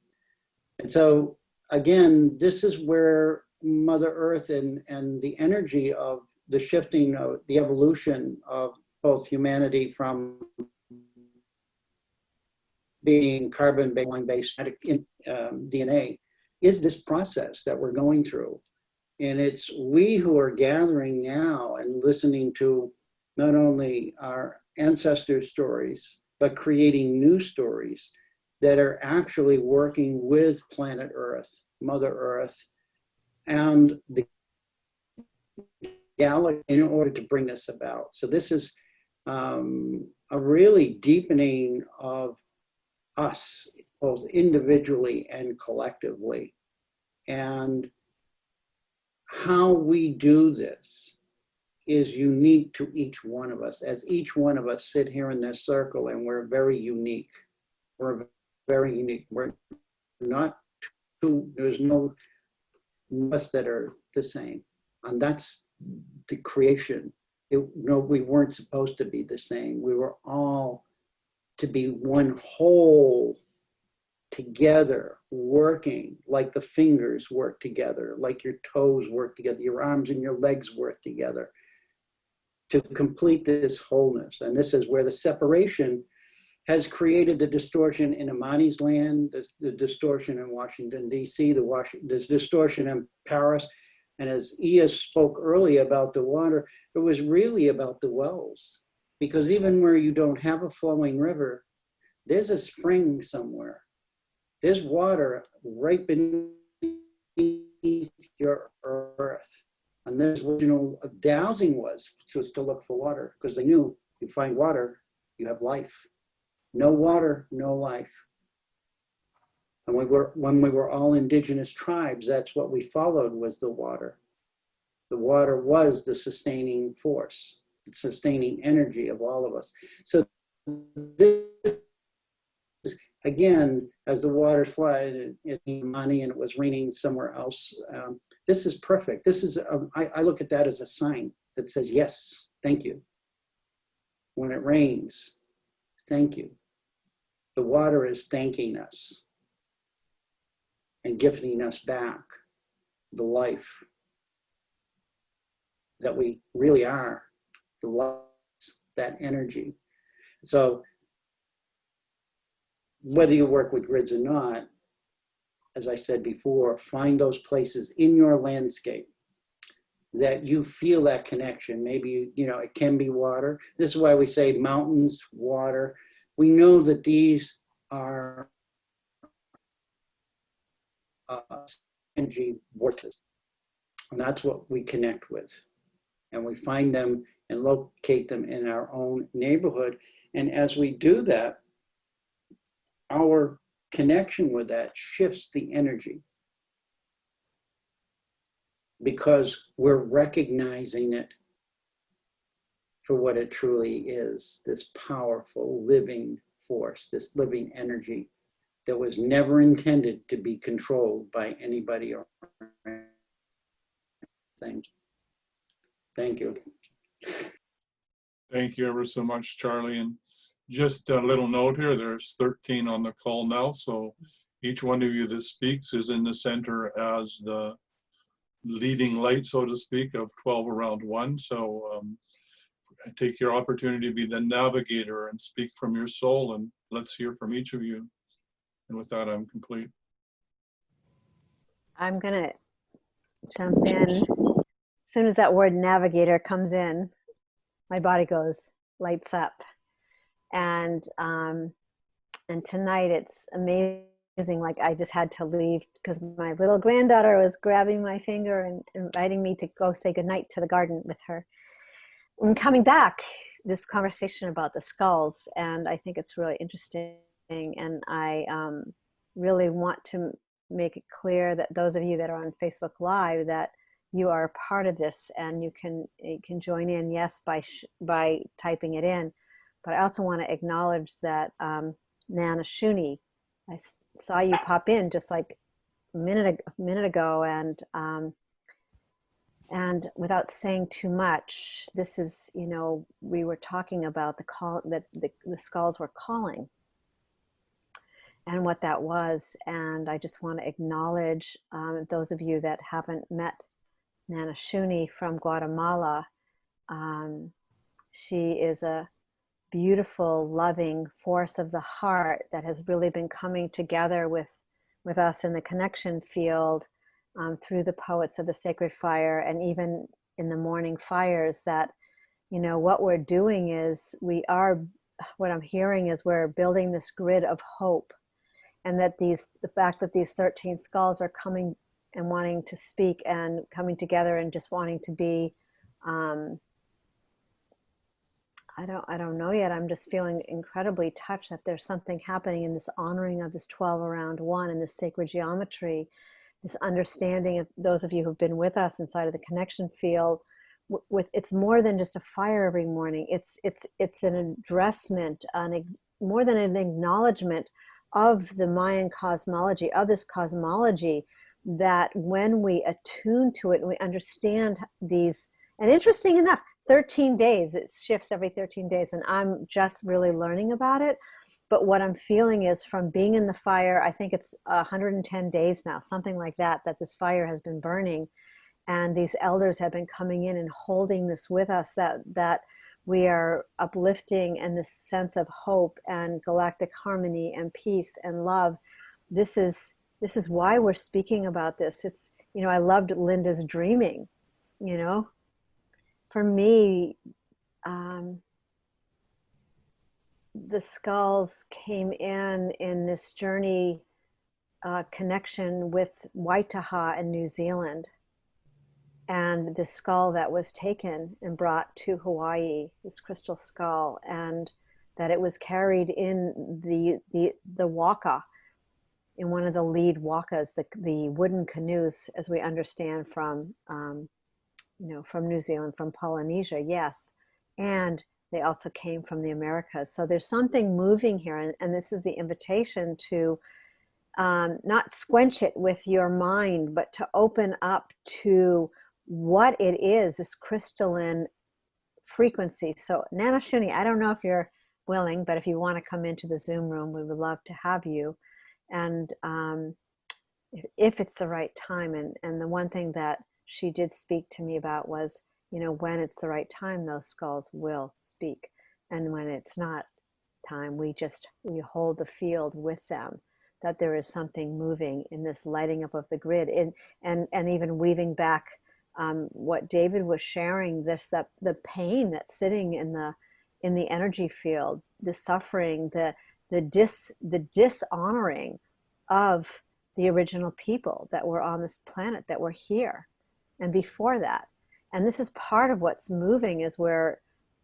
And so, again, this is where Mother Earth and the energy of the shifting of the evolution of both humanity from being carbon-based DNA is this process that we're going through. And it's we who are gathering now and listening to not only our ancestors' stories, but creating new stories that are actually working with planet Earth, Mother Earth, and the galaxy in order to bring this about. So this is a really deepening of us, both individually and collectively. And how we do this is unique to each one of us, as each one of us sit here in this circle, and we're very unique. We're very unique. We're not two, there's no us that are the same. And that's the creation. No, we weren't supposed to be the same. We were all to be one whole together, working like the fingers work together, like your toes work together, your arms and your legs work together to complete this wholeness. And this is where the separation has created the distortion in Amani's land, the distortion in Washington, D.C., the distortion in Paris. And as Ia spoke earlier about the water, it was really about the wells. Because even where you don't have a flowing river, there's a spring somewhere. There's water right beneath your earth. And the original dowsing was to look for water, because they knew you find water, you have life. No water, no life. And when we were all indigenous tribes, that's what we followed, was the water. The water was the sustaining force, the sustaining energy of all of us. So this, again, as the water flooded in Mani and it was raining somewhere else, this is perfect. This is, I look at that as a sign that says, yes, thank you. When it rains, thank you. The water is thanking us and gifting us back the life that we really are, the light, that energy. So whether you work with grids or not, as I said before, find those places in your landscape that you feel that connection. Maybe, you know, it can be water. This is why we say mountains, water. We know that these are energy vortices. And that's what we connect with. And we find them and locate them in our own neighborhood. And as we do that, our connection with that shifts the energy, because we're recognizing it for what it truly is, this powerful living force, this living energy that was never intended to be controlled by anybody or anything. Thank you. Thank you ever so much, Charlie. And just a little note here, there's 13 on the call now, so each one of you that speaks is in the center as the leading light, so to speak, of 12 around 1. So take your opportunity to be the navigator and speak from your soul, and let's hear from each of you. And with that, I'm complete. I'm going to jump in. As soon as that word navigator comes in, my body goes, lights up. And tonight it's amazing. Like I just had to leave because my little granddaughter was grabbing my finger and inviting me to go say goodnight to the garden with her. And coming back, this conversation about the skulls, and I think it's really interesting. And I really want to make it clear that those of you that are on Facebook Live, that you are a part of this, and you can join in, yes, by typing it in. But I also want to acknowledge that Nana Shuni, I saw you pop in just like a minute ago, and without saying too much, this is, you know, we were talking about the call that the skulls were calling, and what that was. And I just want to acknowledge those of you that haven't met Nana Shuni from Guatemala. She is a beautiful, loving force of the heart that has really been coming together with us in the connection field through the poets of the sacred fire, and even in the morning fires. That, you know, what we're doing is what I'm hearing is we're building this grid of hope, and that the fact that these 13 skulls are coming and wanting to speak and coming together and just wanting to be, I don't know yet. I'm just feeling incredibly touched that there's something happening in this honoring of this 12 around 1 and this sacred geometry, this understanding of those of you who've been with us inside of the connection field. With it's more than just a fire every morning. It's an addressment, more than an acknowledgement of the Mayan cosmology, of this cosmology, that when we attune to it and we understand these, and interesting enough, 13 days, it shifts every 13 days, and I'm just really learning about it. But what I'm feeling is, from being in the fire, I think it's 110 days now, something like that, that this fire has been burning, and these elders have been coming in and holding this with us, that we are uplifting, and this sense of hope and galactic harmony and peace and love. This is why we're speaking about this. It's, you know, I loved Linda's dreaming, you know. For me, the skulls came in this journey connection with Waitaha in New Zealand, and the skull that was taken and brought to Hawaii, this crystal skull, and that it was carried in the waka, in one of the lead wakas, the wooden canoes, as we understand from from New Zealand, from Polynesia, yes. And they also came from the Americas. So there's something moving here. And this is the invitation to not squench it with your mind, but to open up to what it is, this crystalline frequency. So Nana Shuni, I don't know if you're willing, but if you want to come into the Zoom room, we would love to have you. And if it's the right time. And the one thing that she did speak to me about was, you know, when it's the right time, those skulls will speak. And when it's not time, we hold the field with them, that there is something moving in this lighting up of the grid. And even weaving back what David was sharing, that the pain that's sitting in the energy field, the suffering, the dishonoring of the original people that were on this planet, that were here, and before that. And this is part of what's moving, is where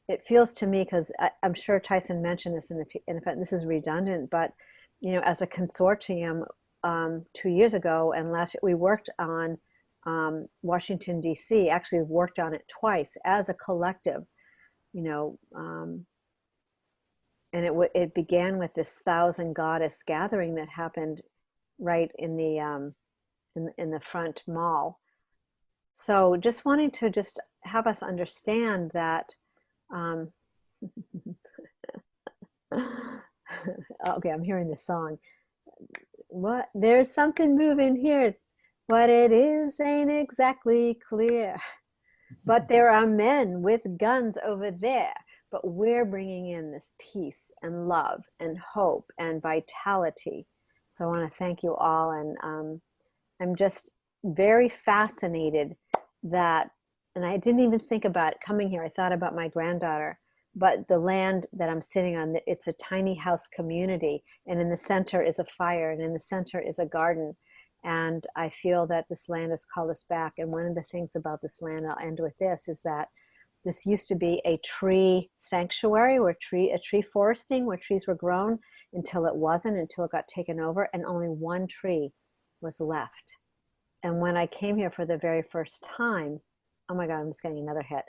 it feels to me, because I'm sure Tyhson mentioned this, in fact, this is redundant, but, you know, as a consortium 2 years ago and last year, we worked on Washington, D.C., actually worked on it twice as a collective, you know, and it began with this 1,000 goddess gathering that happened right in the front mall. So just wanting to just have us understand that, okay, I'm hearing the song. What? There's something moving here. What it is ain't exactly clear. But there are men with guns over there. But we're bringing in this peace and love and hope and vitality. So I want to thank you all. And I'm just very fascinated that, and I didn't even think about it coming here. I thought about my granddaughter, but the land that I'm sitting on, it's a tiny house community, and in the center is a fire, and in the center is a garden. And I feel that this land has called us back. And one of the things about this land, I'll end with this, is that this used to be a tree sanctuary, a tree foresting, where trees were grown, until it got taken over, and only one tree was left. And when I came here for the very first time, oh my God, I'm just getting another hit,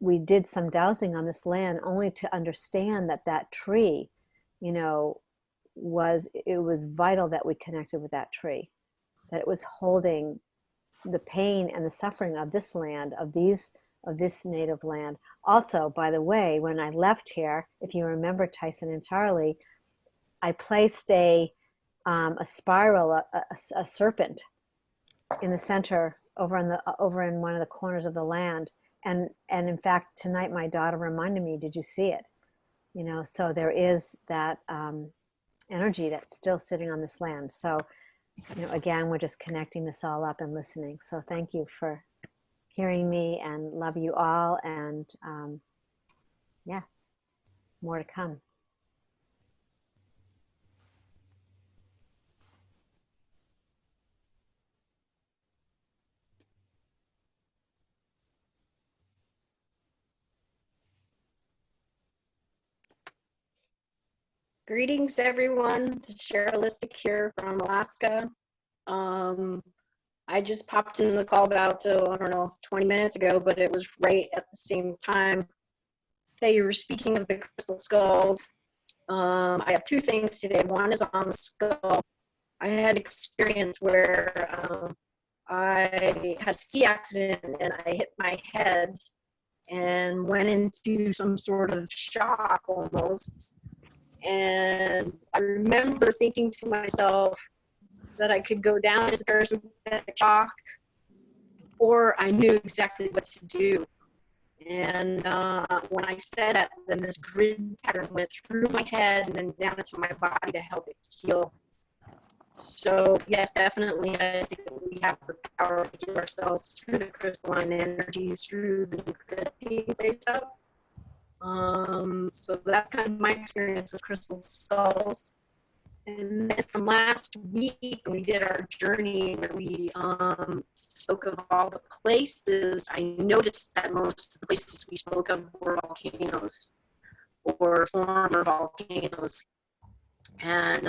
we did some dowsing on this land, only to understand that tree, you know, it was vital that we connected with that tree, that it was holding the pain and the suffering of this land, of this native land. Also, by the way, when I left here, if you remember Tyhson and Charlie, I placed a spiral, a serpent in the center, over in one of the corners of the land. And in fact, tonight my daughter reminded me, did you see it? You know, so there is that energy that's still sitting on this land. So, you know, again, we're just connecting this all up and listening. So thank you for hearing me, and love you all. And yeah, more to come. Greetings, everyone. This is Shelley here from Alaska. I just popped in the call about, I don't know, 20 minutes ago, but it was right at the same time that you were speaking of the crystal skulls. I have two things today. One is on the skull. I had an experience where I had a ski accident and I hit my head and went into some sort of shock almost. And I remember thinking to myself that I could go down this parasympathetic shock, or I knew exactly what to do. And when I said that, then this grid pattern went through my head and then down into my body to help it heal. So yes, definitely, I think that we have the power to heal ourselves through the crystalline energies, through the grids being placed up. So that's kind of my experience with crystal skulls. And then from last week, we did our journey where we spoke of all the places. I noticed that most of the places we spoke of were volcanoes or former volcanoes. And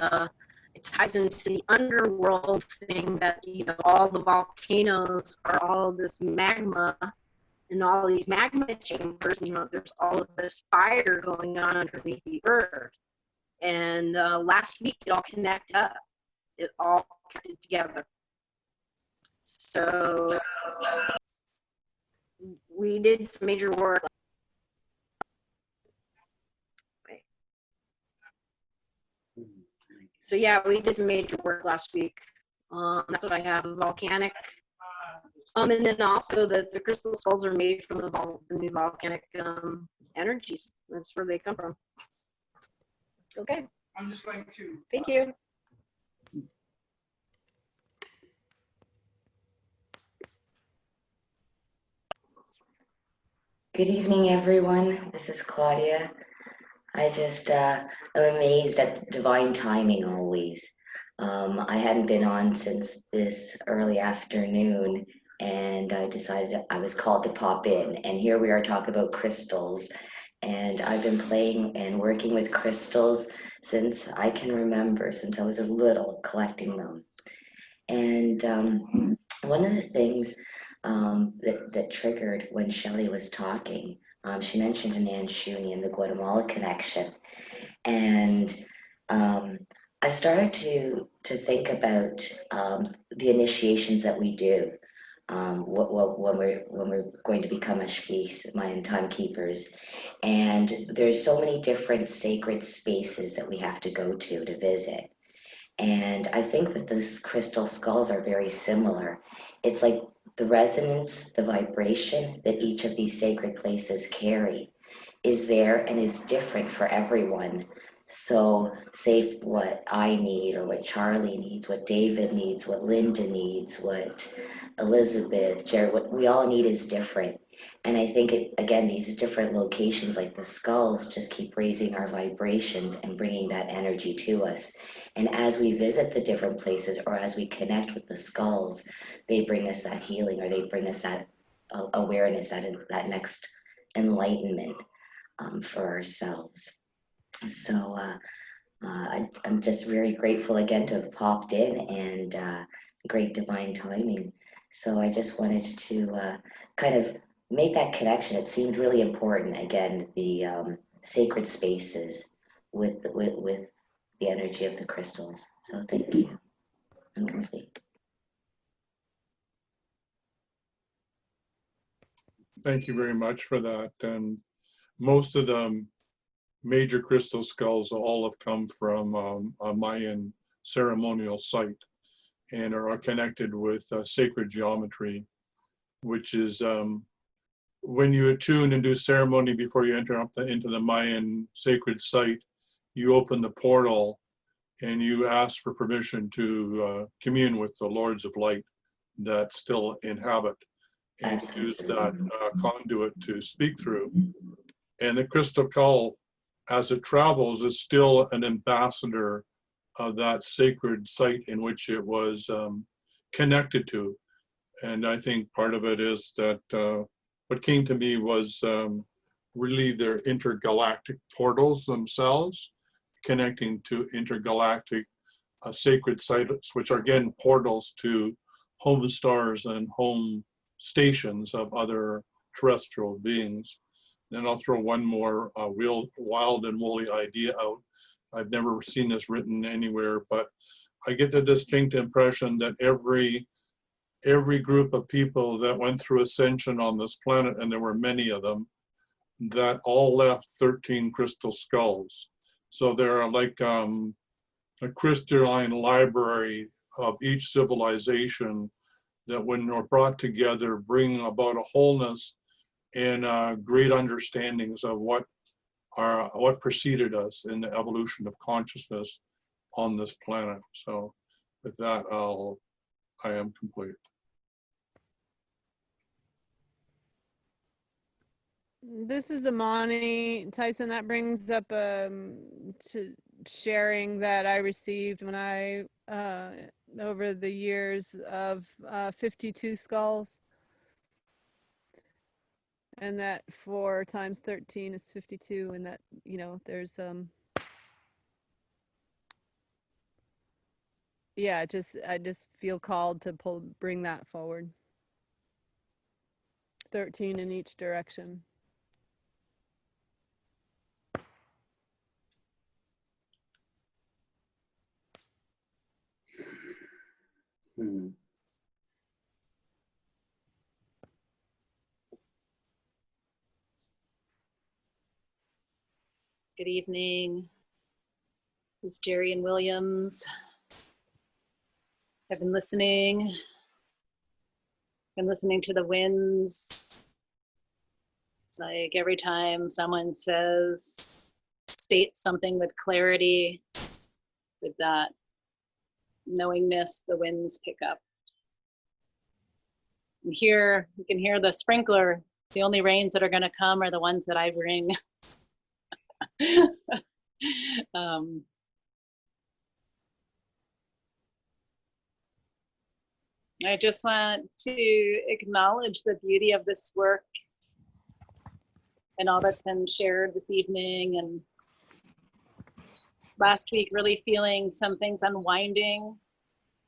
it ties into the underworld thing that, you know, all the volcanoes are all this magma. And all these magma chambers, you know, there's all of this fire going on underneath the earth. And last week, it all connected up. It all connected together. So we did some major work. So yeah, we did some major work last week. That's what I have, volcanic. And then also the crystal skulls are made from the new volcanic energies. That's where they come from. Okay. I'm just going to. Thank you. Good evening, everyone. This is Claudia. I just am amazed at the divine timing always. I hadn't been on since this early afternoon, and I decided I was called to pop in. And here we are talking about crystals. And I've been playing and working with crystals since I can remember, since I was a little, collecting them. And one of the things that triggered when Shelley was talking, she mentioned Nanshuni and the Guatemala connection. And I started to think about the initiations that we do when we're going to become Ashkis, Mayan timekeepers. And there's so many different sacred spaces that we have to go to visit. And I think that these crystal skulls are very similar. It's like the resonance, the vibration that each of these sacred places carry is there and is different for everyone. So say what I need or what Charlie needs, what David needs, what Linda needs, what Elizabeth, Jared, what we all need is different. And I think, again, these different locations like the skulls just keep raising our vibrations and bringing that energy to us. And as we visit the different places or as we connect with the skulls, they bring us that healing or they bring us that awareness, that next enlightenment for ourselves. So I'm just very grateful again to have popped in and great divine timing. So I just wanted to kind of make that connection. It seemed really important. Again, the sacred spaces with the energy of the crystals. So thank you. I'm complete. Thank you very much for that. And most of the major crystal skulls all have come from a Mayan ceremonial site and are connected with sacred geometry, which is when you attune and do ceremony before you enter up into the Mayan sacred site, you open the portal and you ask for permission to commune with the Lords of Light that still inhabit and use that conduit to speak through. And the crystal skull, as it travels, is still an ambassador of that sacred site in which it was connected to. And I think part of it is that what came to me was really their intergalactic portals themselves, connecting to intergalactic sacred sites, which are again portals to home stars and home stations of other terrestrial beings. Then I'll throw one more wild and woolly idea out. I've never seen this written anywhere, but I get the distinct impression that every group of people that went through ascension on this planet, and there were many of them, that all left 13 crystal skulls. So there are like a crystalline library of each civilization that when we're brought together bring about a wholeness and great understandings of what preceded us in the evolution of consciousness on this planet. So with that, I am complete. This is Amani. Tyhson, that brings up to sharing that I received when I over the years of 52 skulls, and that 4 times 13 is 52, and that, you know, there's yeah, I just feel called to bring that forward. 13 in each direction. Good evening. This is Jerry and Williams. I've been listening to the winds. It's like every time someone states something with clarity, with that knowingness, the winds pick up. And here, you can hear the sprinkler. The only rains that are going to come are the ones that I bring. I just want to acknowledge the beauty of this work and all that's been shared this evening. And last week, really feeling some things unwinding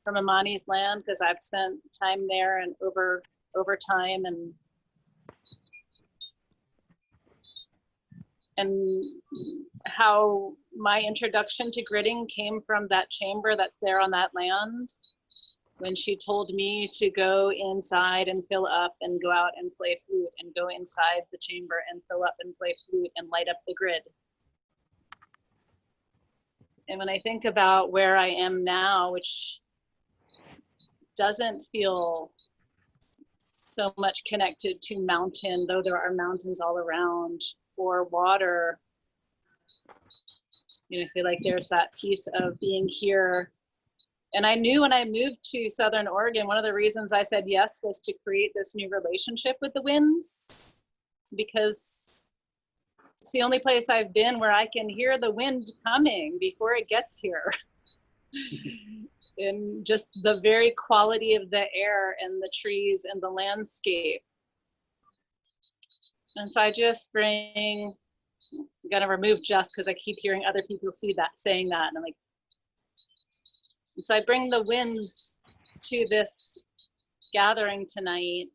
from Imani's land, because I've spent time there and over time, and how my introduction to gridding came from that chamber that's there on that land, when she told me to go inside and fill up and go out and play flute, and go inside the chamber and fill up and play flute and light up the grid. And when I think about where I am now, which doesn't feel so much connected to mountain, though there are mountains all around, or water, I feel like there's that piece of being here. And I knew when I moved to Southern Oregon, one of the reasons I said yes was to create this new relationship with the winds, because it's the only place I've been where I can hear the wind coming before it gets here. And just the very quality of the air and the trees and the landscape. And so I just I'm gonna remove just because I keep hearing other people saying that. And I'm like, and so I bring the winds to this gathering tonight.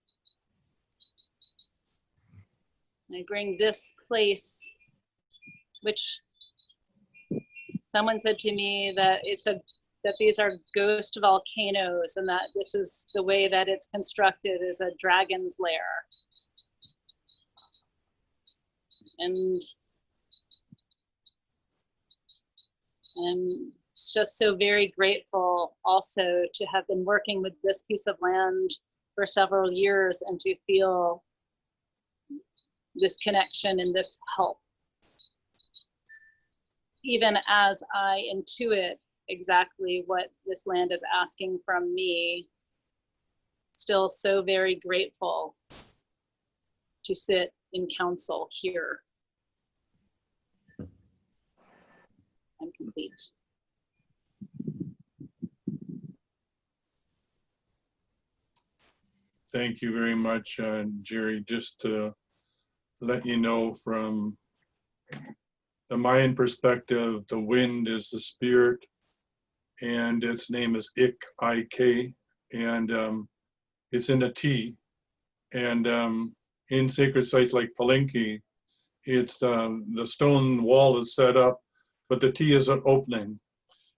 I bring this place, which someone said to me that that these are ghost volcanoes, and that this is the way that it's constructed, is a dragon's lair. And I'm just so very grateful also to have been working with this piece of land for several years, and to feel this connection and this help, even as I intuit exactly what this land is asking from me. Still so very grateful to sit in council here. I'm complete. Thank you very much, Jerry. Just to let you know, from the Mayan perspective, the wind is the spirit, and its name is Ik, and it's in a T. And in sacred sites like Palenque, it's the stone wall is set up, but the T is an opening,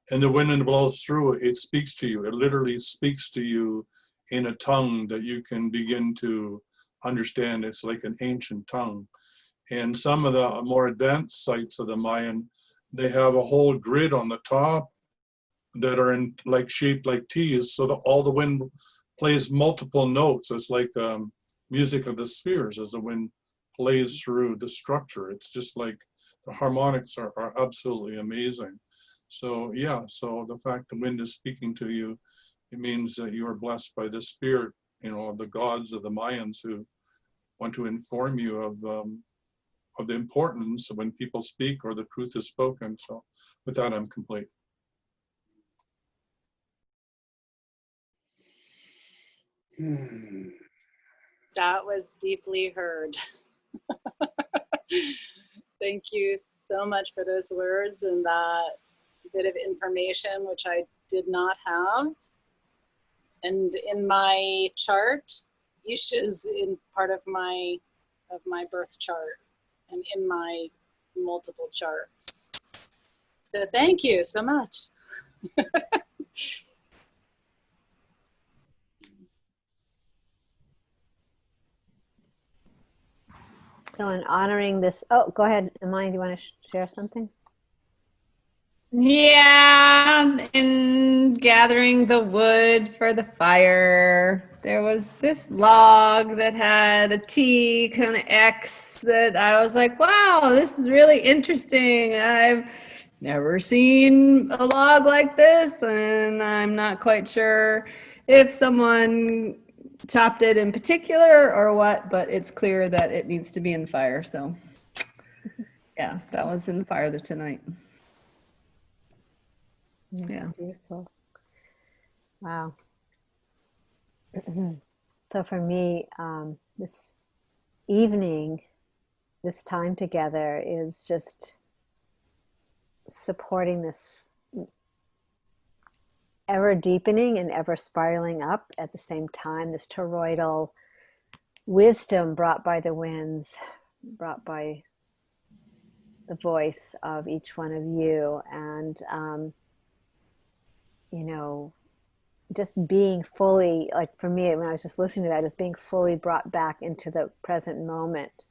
and the wind blows through it. It speaks to you. It literally speaks to you in a tongue that you can begin to understand. It's like an ancient tongue. And some of the more advanced sites of the Mayan, they have a whole grid on the top that are shaped like T's, so that all the wind plays multiple notes. It's like music of the spheres as the wind plays through the structure. It's just like the harmonics are absolutely amazing. So yeah, so the fact the wind is speaking to you, it means that you are blessed by the spirit, of the gods of the Mayans, who want to inform you of the importance of when people speak or the truth is spoken. So with that, I'm complete. That was deeply heard. Thank you so much for those words and that bit of information, which I did not have. And in my chart, Ish is in part of my birth chart and in my multiple charts. So thank you so much. So in honoring this, oh, go ahead, Imani, do you want to share something? Yeah, in gathering the wood for the fire, there was this log that had a T kind of X that I was like, wow, this is really interesting. I've never seen a log like this, and I'm not quite sure if someone chopped it in particular or what, but it's clear that it needs to be in the fire. So, yeah, that was in the fire tonight. Yeah. Beautiful. Wow. So for me, this evening, this time together is just supporting this ever deepening and ever spiraling up at the same time, this toroidal wisdom brought by the winds, brought by the voice of each one of you. And, you know, just being fully, like for me, when I was just listening to that, just being fully brought back into the present moment.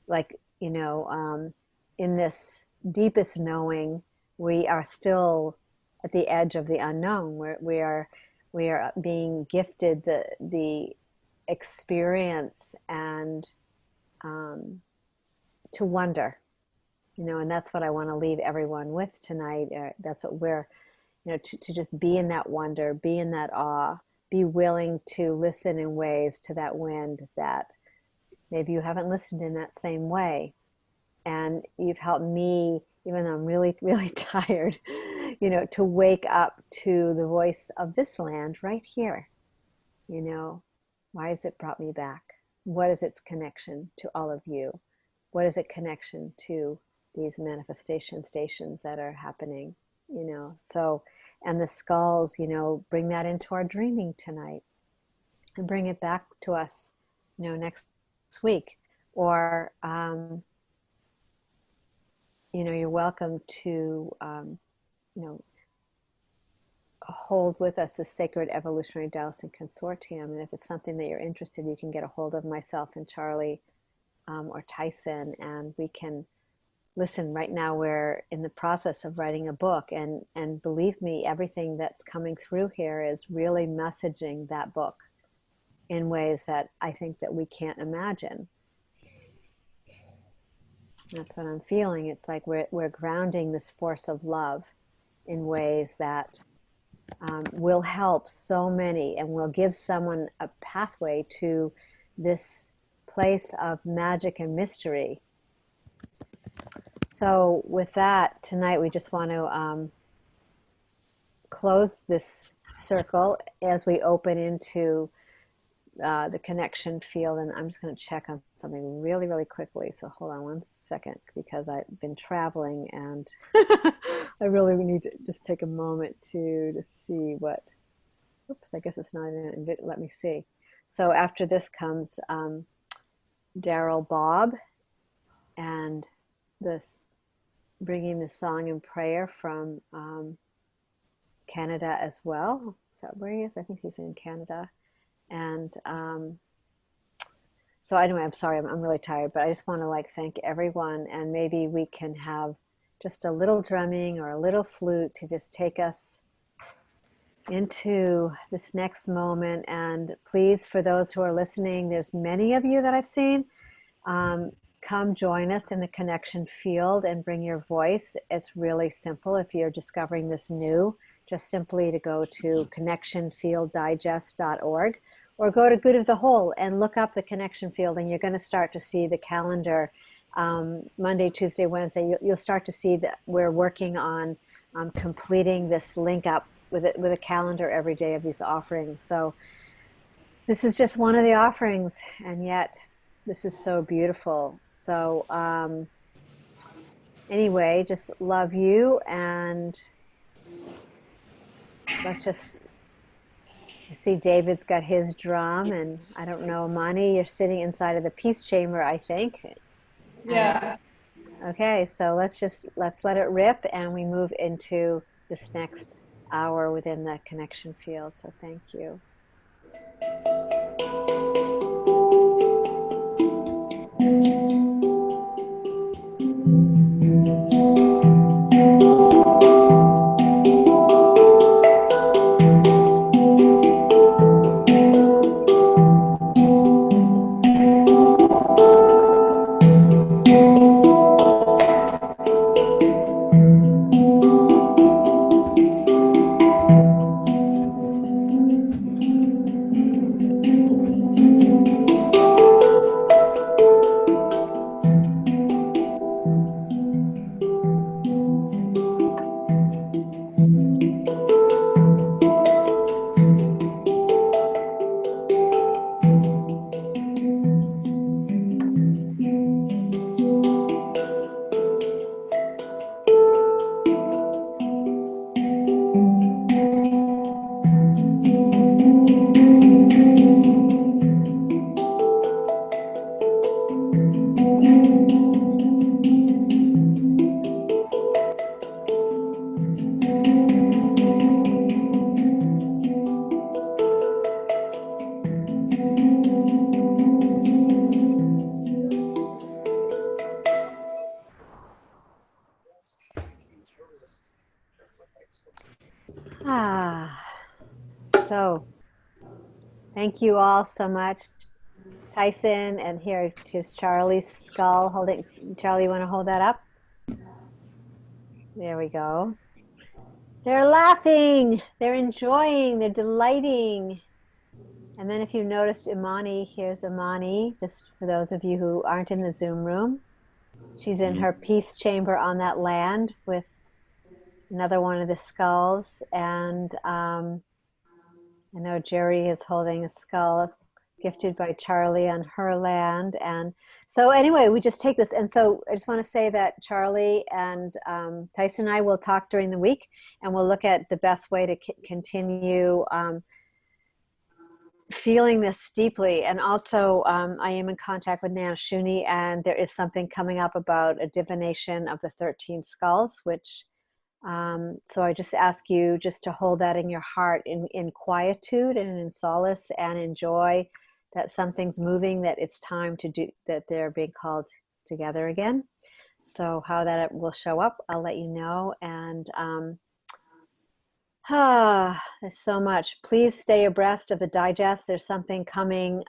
Like, you know, in this deepest knowing, we are still at the edge of the unknown. We are being gifted the experience and to wonder, you know, and that's what I want to leave everyone with tonight. That's what we're, you know, to just be in that wonder, be in that awe, be willing to listen in ways to that wind that maybe you haven't listened in that same way. And you've helped me, even though I'm really, really tired, you know, to wake up to the voice of this land right here. You know, why has it brought me back? What is its connection to all of you? What is its connection to these manifestation stations that are happening? You know, so, and the skulls, you know, bring that into our dreaming tonight and bring it back to us, you know, next week. Or, you know, you're welcome to, you know, hold with us the Sacred Evolutionary Taoist Consortium. And if it's something that you're interested, you can get a hold of myself and Charlie or Tyhson, and we can listen. Right now we're in the process of writing a book, and believe me, everything that's coming through here is really messaging that book in ways that I think that we can't imagine. That's what I'm feeling. It's like we're grounding this force of love in ways that will help so many and will give someone a pathway to this place of magic and mystery. So with that, tonight we just want to close this circle as we open into the connection field. And I'm just going to check on something really, really quickly. So hold on one second, because I've been traveling and I really need to just take a moment to see what, oops, I guess it's not even, let me see. So after this comes Daryl Bob, and this bringing the song and prayer from Canada as well. Is that where he is? I think he's in Canada. And so anyway, I'm sorry, I'm really tired, but I just want to like thank everyone, and maybe we can have just a little drumming or a little flute to just take us into this next moment. And please, for those who are listening, there's many of you that I've seen, come join us in the connection field and bring your voice. It's really simple. If you're discovering this new, just simply to go to connectionfielddigest.org, or go to Good of the Whole and look up the connection field, and you're going to start to see the calendar. Monday, Tuesday, Wednesday, you'll start to see that we're working on completing this link up with a calendar every day of these offerings. So this is just one of the offerings, and yet this is so beautiful. So anyway, just love you, and let's just, I see David's got his drum, and I don't know, Mani, you're sitting inside of the peace chamber, I think. Yeah. Okay, so let's let it rip, and we move into this next hour within the connection field. So thank you. So thank you all so much. Tyhson, and here's Charlie's skull holding. Charlie, you want to hold that up? There we go. They're laughing, they're enjoying, they're delighting. And then if you noticed Imani, here's Imani, just for those of you who aren't in the Zoom room. She's in her peace chamber on that land with another one of the skulls. And I know Jerry is holding a skull gifted by Charlie on her land. And so anyway, we just take this. And so I just want to say that Charlie and Tyhson and I will talk during the week, and we'll look at the best way to continue feeling this deeply. And also I am in contact with Nana Shuni, and there is something coming up about a divination of the 13 skulls, which so I just ask you just to hold that in your heart in quietude and in solace, and enjoy that something's moving, that it's time to do, that they're being called together again. So how that will show up, I'll let you know. And there's so much. Please stay abreast of the digest. There's something coming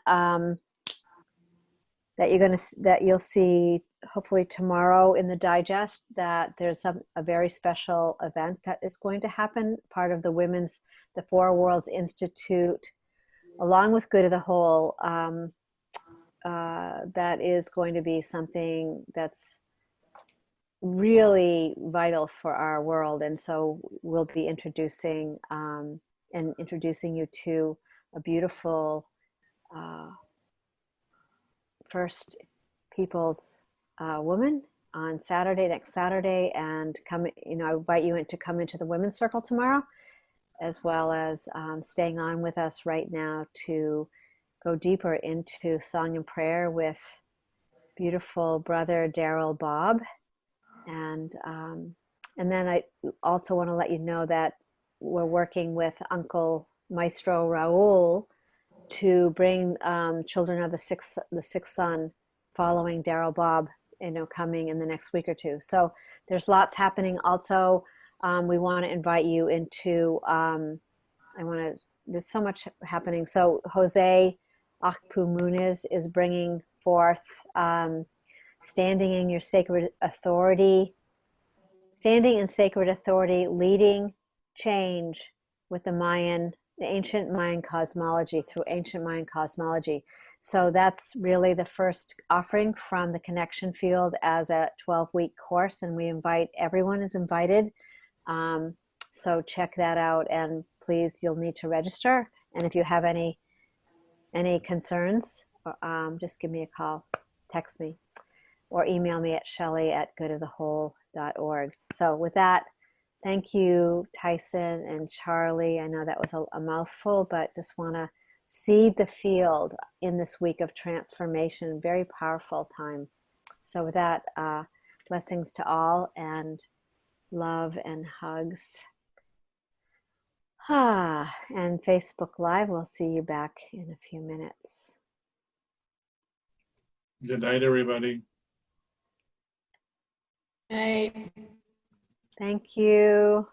that you'll see hopefully tomorrow in the digest, that there's a very special event that is going to happen, part of the Four Worlds Institute, along with Good of the Whole. That is going to be something that's really vital for our world. And so we'll be introducing you to a beautiful First Peoples woman on Saturday, next Saturday. And I invite you to come into the Women's Circle tomorrow, as well as staying on with us right now to go deeper into song and prayer with beautiful brother Daryl Bob. And then I also want to let you know that we're working with Uncle Maestro Raul to bring children of the sixth son, following Daryl Bob, coming in the next week or two. So there's lots happening. Also, we want to invite you into. There's so much happening. So Jose Akpu Muniz is bringing forth standing in sacred authority, leading change with the ancient Mayan cosmology, through ancient Mayan cosmology. So that's really the first offering from the Connection Field as a 12-week course, and everyone is invited. So check that out, and please, you'll need to register. And if you have any concerns, just give me a call, text me, or email me at shelley@goodofthewhole.org. So with that, thank you, Tyhson and Charlie. I know that was a mouthful, but just want to seed the field in this week of transformation. Very powerful time. So with that, blessings to all, and love and hugs. And Facebook Live, we'll see you back in a few minutes. Good night, everybody. Night. Thank you.